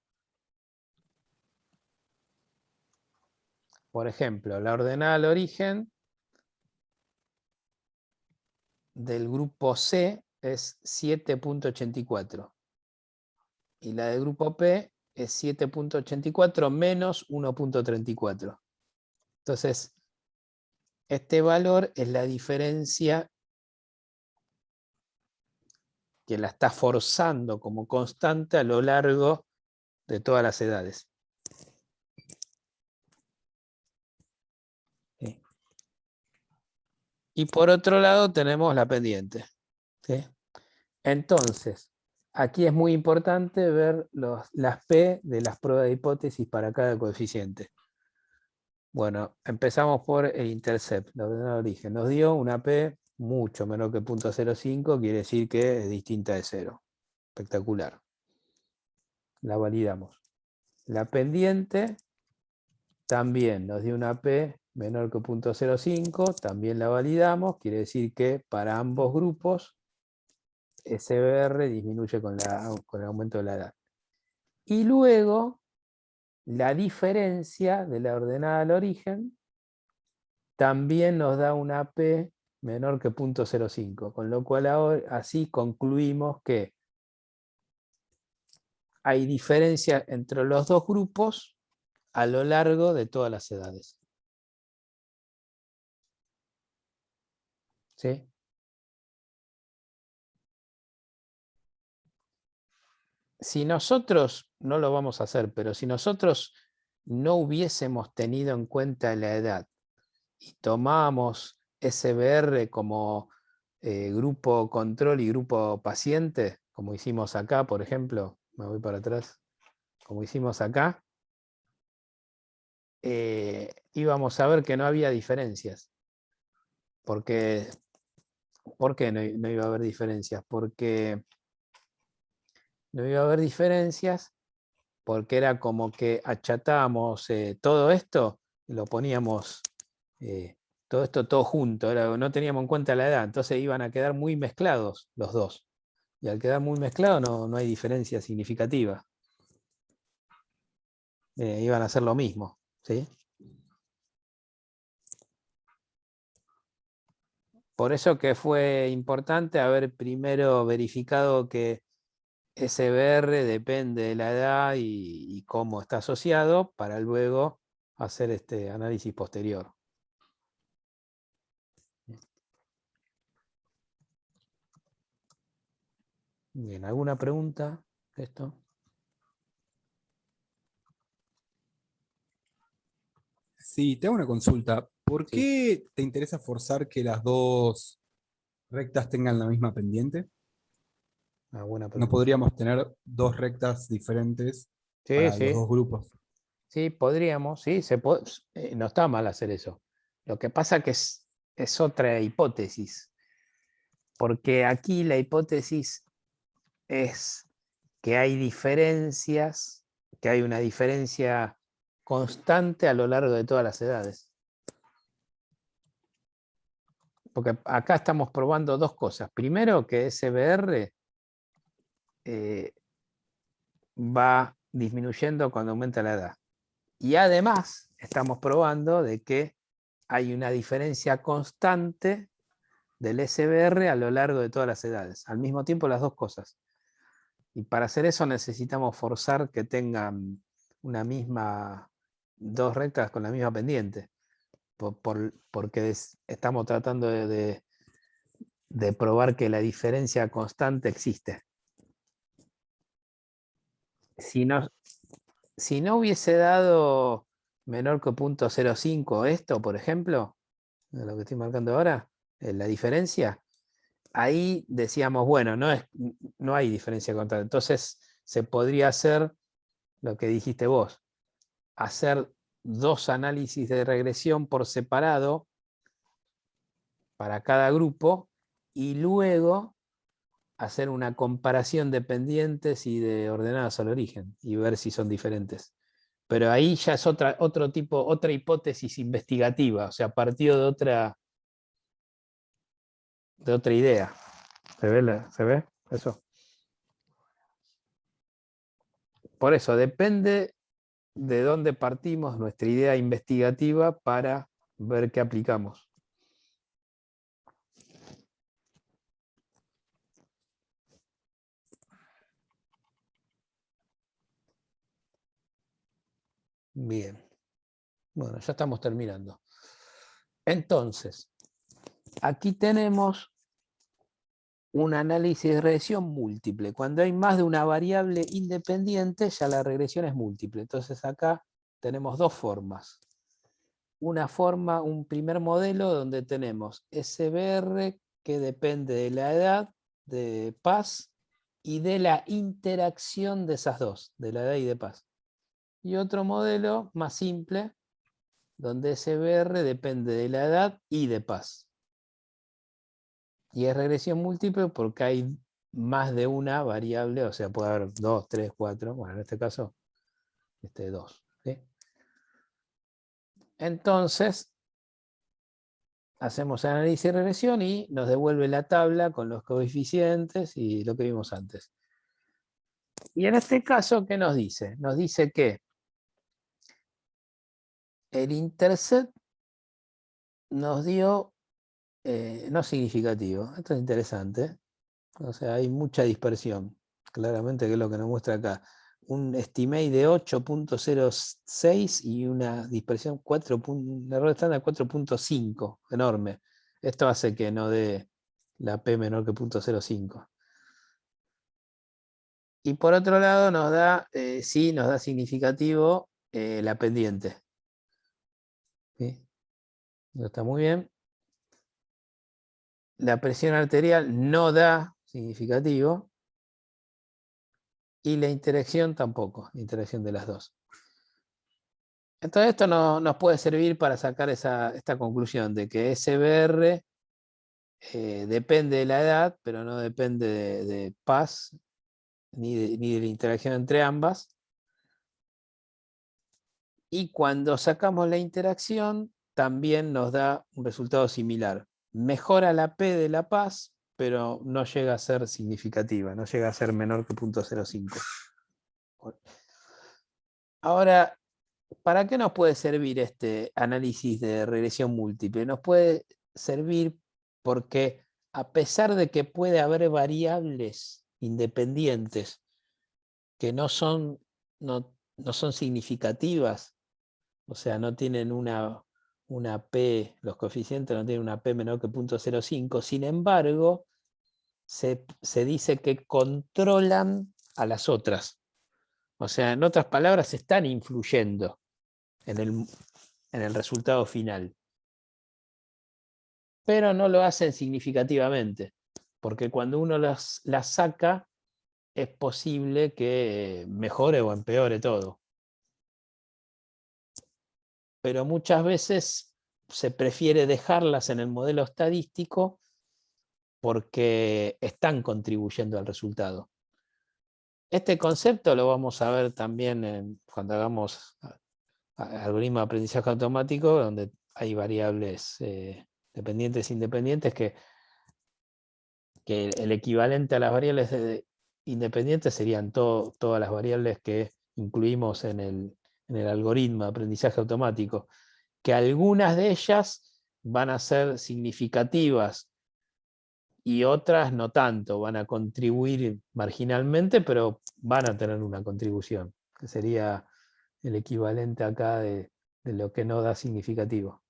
Por ejemplo, la ordenada al origen del grupo C es 7.84 y la del grupo P es 7.84 menos 1.34. Entonces, este valor es la diferencia que la está forzando como constante a lo largo de todas las edades. ¿Sí? Y por otro lado tenemos la pendiente. ¿Sí? Entonces, aquí es muy importante ver las P de las pruebas de hipótesis para cada coeficiente. Bueno, empezamos por el intercept, la ordenada de origen. Nos dio una P mucho menor que 0.05, quiere decir que es distinta de 0. Espectacular. La validamos. La pendiente también nos dio una P menor que 0.05, también la validamos, quiere decir que para ambos grupos SBR disminuye con el aumento de la edad. Y luego, la diferencia de la ordenada al origen también nos da una P menor que 0.05, con lo cual ahora, así concluimos que hay diferencia entre los dos grupos a lo largo de todas las edades. ¿Sí? Si nosotros, no lo vamos a hacer, pero si nosotros no hubiésemos tenido en cuenta la edad y tomamos SBR como grupo control y grupo paciente, como hicimos acá, por ejemplo, me voy para atrás, como hicimos acá, íbamos a ver que no había diferencias. ¿Por qué no iba a haber diferencias? Porque no iba a haber diferencias porque era como que achatábamos todo esto y lo poníamos todo esto todo junto, no teníamos en cuenta la edad, entonces iban a quedar muy mezclados los dos. Y al quedar muy mezclados no hay diferencia significativa. Iban a hacer lo mismo, ¿sí? Por eso que fue importante haber primero verificado que SBR depende de la edad y cómo está asociado, para luego hacer este análisis posterior. Bien, ¿alguna pregunta de esto? Sí, te hago una consulta. ¿Por Sí. qué te interesa forzar que las dos rectas tengan la misma pendiente? Una buena ¿No pregunta. podríamos tener dos rectas diferentes Sí, para los sí. dos grupos? Sí, podríamos, sí, no está mal hacer eso. Lo que pasa que es otra hipótesis, porque aquí la hipótesis es que hay diferencias, que hay una diferencia constante a lo largo de todas las edades. Porque acá estamos probando dos cosas. Primero, que SBR va disminuyendo cuando aumenta la edad. Y además estamos probando de que hay una diferencia constante del SBR a lo largo de todas las edades. Al mismo tiempo las dos cosas. Y para hacer eso necesitamos forzar que tengan dos rectas con la misma pendiente. Porque estamos tratando de probar que la diferencia constante existe. Si no hubiese dado menor que 0.05 esto, por ejemplo, de lo que estoy marcando ahora, la diferencia, ahí decíamos, bueno, no hay diferencia constante. Entonces se podría hacer lo que dijiste vos, hacer dos análisis de regresión por separado para cada grupo y luego hacer una comparación de pendientes y de ordenadas al origen y ver si son diferentes. Pero ahí ya es otra hipótesis investigativa, o sea, partió de otra idea. ¿Se ve eso? Por eso, depende de dónde partimos nuestra idea investigativa para ver qué aplicamos. Bien. Bueno, ya estamos terminando. Entonces, aquí tenemos un análisis de regresión múltiple. Cuando hay más de una variable independiente, ya la regresión es múltiple. Entonces acá tenemos dos formas. Una forma, un primer modelo donde tenemos SBR que depende de la edad de Paz y de la interacción de esas dos, de la edad y de Paz. Y otro modelo más simple, donde SBR depende de la edad y de Paz. Y es regresión múltiple porque hay más de una variable, o sea, puede haber 2, 3, 4, bueno, en este caso, 2. ¿Sí? Entonces, hacemos análisis de regresión y nos devuelve la tabla con los coeficientes y lo que vimos antes. Y en este caso, ¿qué nos dice? Nos dice que el intercept nos dio no significativo. Esto es interesante. O sea, hay mucha dispersión. Claramente, que es lo que nos muestra acá. Un estimate de 8.06 y una dispersión un error estándar 4.5. Enorme. Esto hace que no dé la P menor que 0.05. Y por otro lado nos da, sí, nos da significativo la pendiente. ¿Sí? Está muy bien. La presión arterial no da significativo. Y la interacción tampoco, la interacción de las dos. Entonces esto nos puede servir para sacar esta conclusión de que SBR depende de la edad, pero no depende de Paz, ni de la interacción entre ambas. Y cuando sacamos la interacción, también nos da un resultado similar. Mejora la P de la Paz, pero no llega a ser significativa, no llega a ser menor que 0.05. Ahora, ¿para qué nos puede servir este análisis de regresión múltiple? Nos puede servir porque a pesar de que puede haber variables independientes que no son significativas, o sea, no tienen una P, los coeficientes no tienen una P menor que 0.05, sin embargo, se dice que controlan a las otras. O sea, en otras palabras, están influyendo en el resultado final. Pero no lo hacen significativamente, porque cuando uno las saca, es posible que mejore o empeore todo. Pero muchas veces se prefiere dejarlas en el modelo estadístico porque están contribuyendo al resultado. Este concepto lo vamos a ver también cuando hagamos algoritmo de aprendizaje automático, donde hay variables dependientes e independientes que el equivalente a las variables independientes serían todas las variables que incluimos en el algoritmo de aprendizaje automático, que algunas de ellas van a ser significativas y otras no tanto, van a contribuir marginalmente, pero van a tener una contribución, que sería el equivalente acá de lo que no da significativo.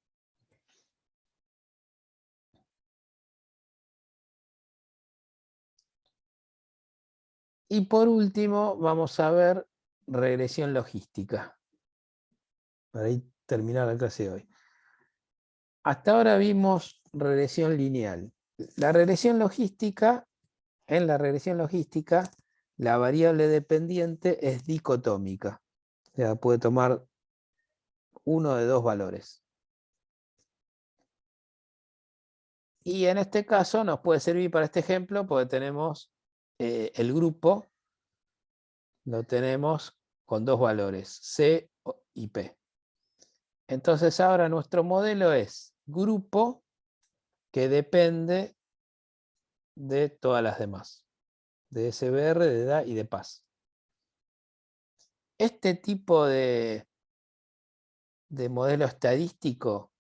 Y por último, vamos a ver regresión logística. Para ahí terminar la clase de hoy. Hasta ahora vimos regresión lineal. La regresión logística, en la regresión logística, la variable dependiente es dicotómica. O sea, puede tomar uno de dos valores. Y en este caso nos puede servir para este ejemplo porque tenemos el grupo, lo tenemos con dos valores, C y P. Entonces ahora nuestro modelo es grupo que depende de todas las demás, de SBR, de DA y de PAS. Este tipo de modelo estadístico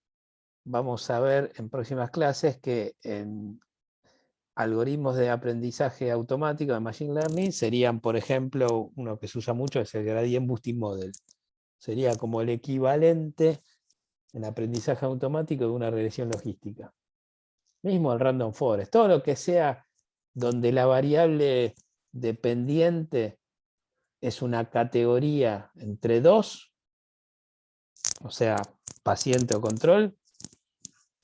vamos a ver en próximas clases que en algoritmos de aprendizaje automático de Machine Learning serían, por ejemplo, uno que se usa mucho es el Gradient Boosting Model. Sería como el equivalente en aprendizaje automático de una regresión logística. Mismo el Random Forest. Todo lo que sea donde la variable dependiente es una categoría entre dos, o sea, paciente o control,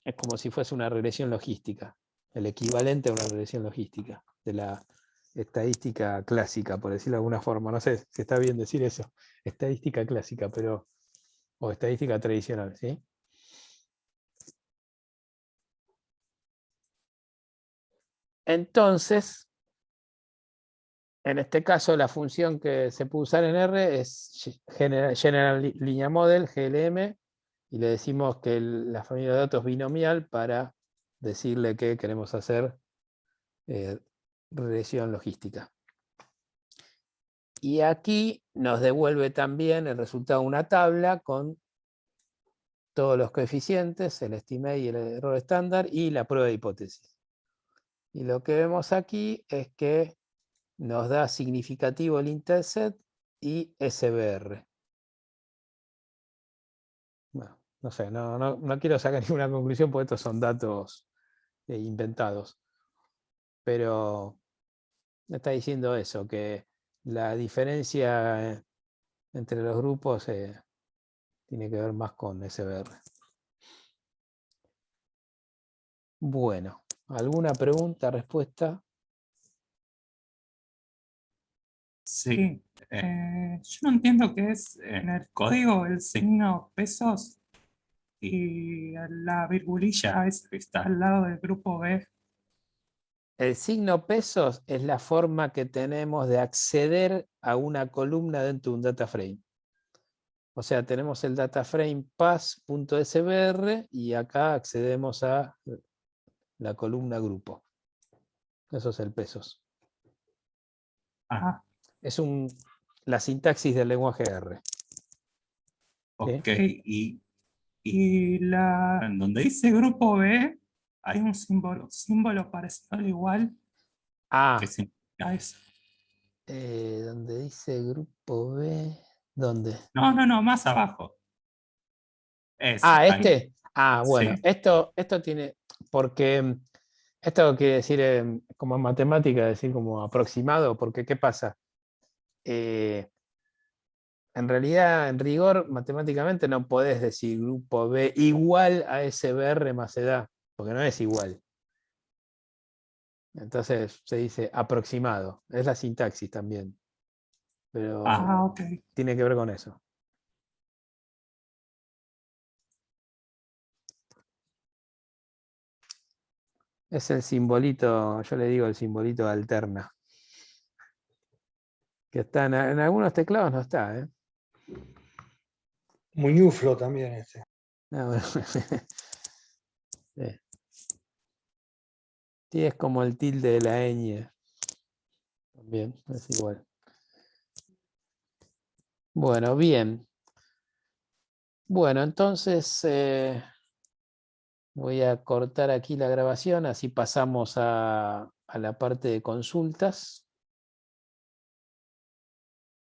es como si fuese una regresión logística. El equivalente a una regresión logística de la estadística clásica, por decirlo de alguna forma. No sé si está bien decir eso. Estadística clásica, pero o estadística tradicional, ¿sí? Entonces, en este caso, la función que se puede usar en R es General Linear Model, GLM, y le decimos que la familia de datos binomial para decirle que queremos hacer regresión logística. Y aquí nos devuelve también el resultado de una tabla con todos los coeficientes, el estimate y el error estándar, y la prueba de hipótesis. Y lo que vemos aquí es que nos da significativo el intercept y SBR. Bueno, no sé, no quiero sacar ninguna conclusión porque estos son datos inventados. Pero me está diciendo eso, que la diferencia entre los grupos tiene que ver más con SBR. Bueno, ¿alguna pregunta, respuesta? Sí, yo no entiendo qué es en el código el signo pesos y la virgulilla es que está al lado del grupo B. El signo pesos es la forma que tenemos de acceder a una columna dentro de un data frame. O sea, tenemos el data frame pass.sbr y acá accedemos a la columna grupo. Eso es el pesos. Ajá. Es la sintaxis del lenguaje R. Ok, y donde dice grupo B, hay un símbolo parecido al igual que significa eso. Donde dice grupo B, ¿dónde? No, más abajo. Ese, Ah, ahí. este. Bueno, Sí. esto tiene, porque esto quiere decir como en matemática, decir como aproximado, porque ¿qué pasa? En realidad, en rigor, matemáticamente no podés decir grupo B igual a SBR más edad, porque no es igual. Entonces se dice aproximado. Es la sintaxis también. Pero Ok. tiene que ver con eso. Es el simbolito, yo le digo el simbolito de alterna. Que está en algunos teclados, no está, ¿eh? Muñuflo también ese. Bueno. Sí. Sí, es como el tilde de la ñ. También, es igual. Bueno, bien. Bueno, entonces voy a cortar aquí la grabación, así pasamos a la parte de consultas.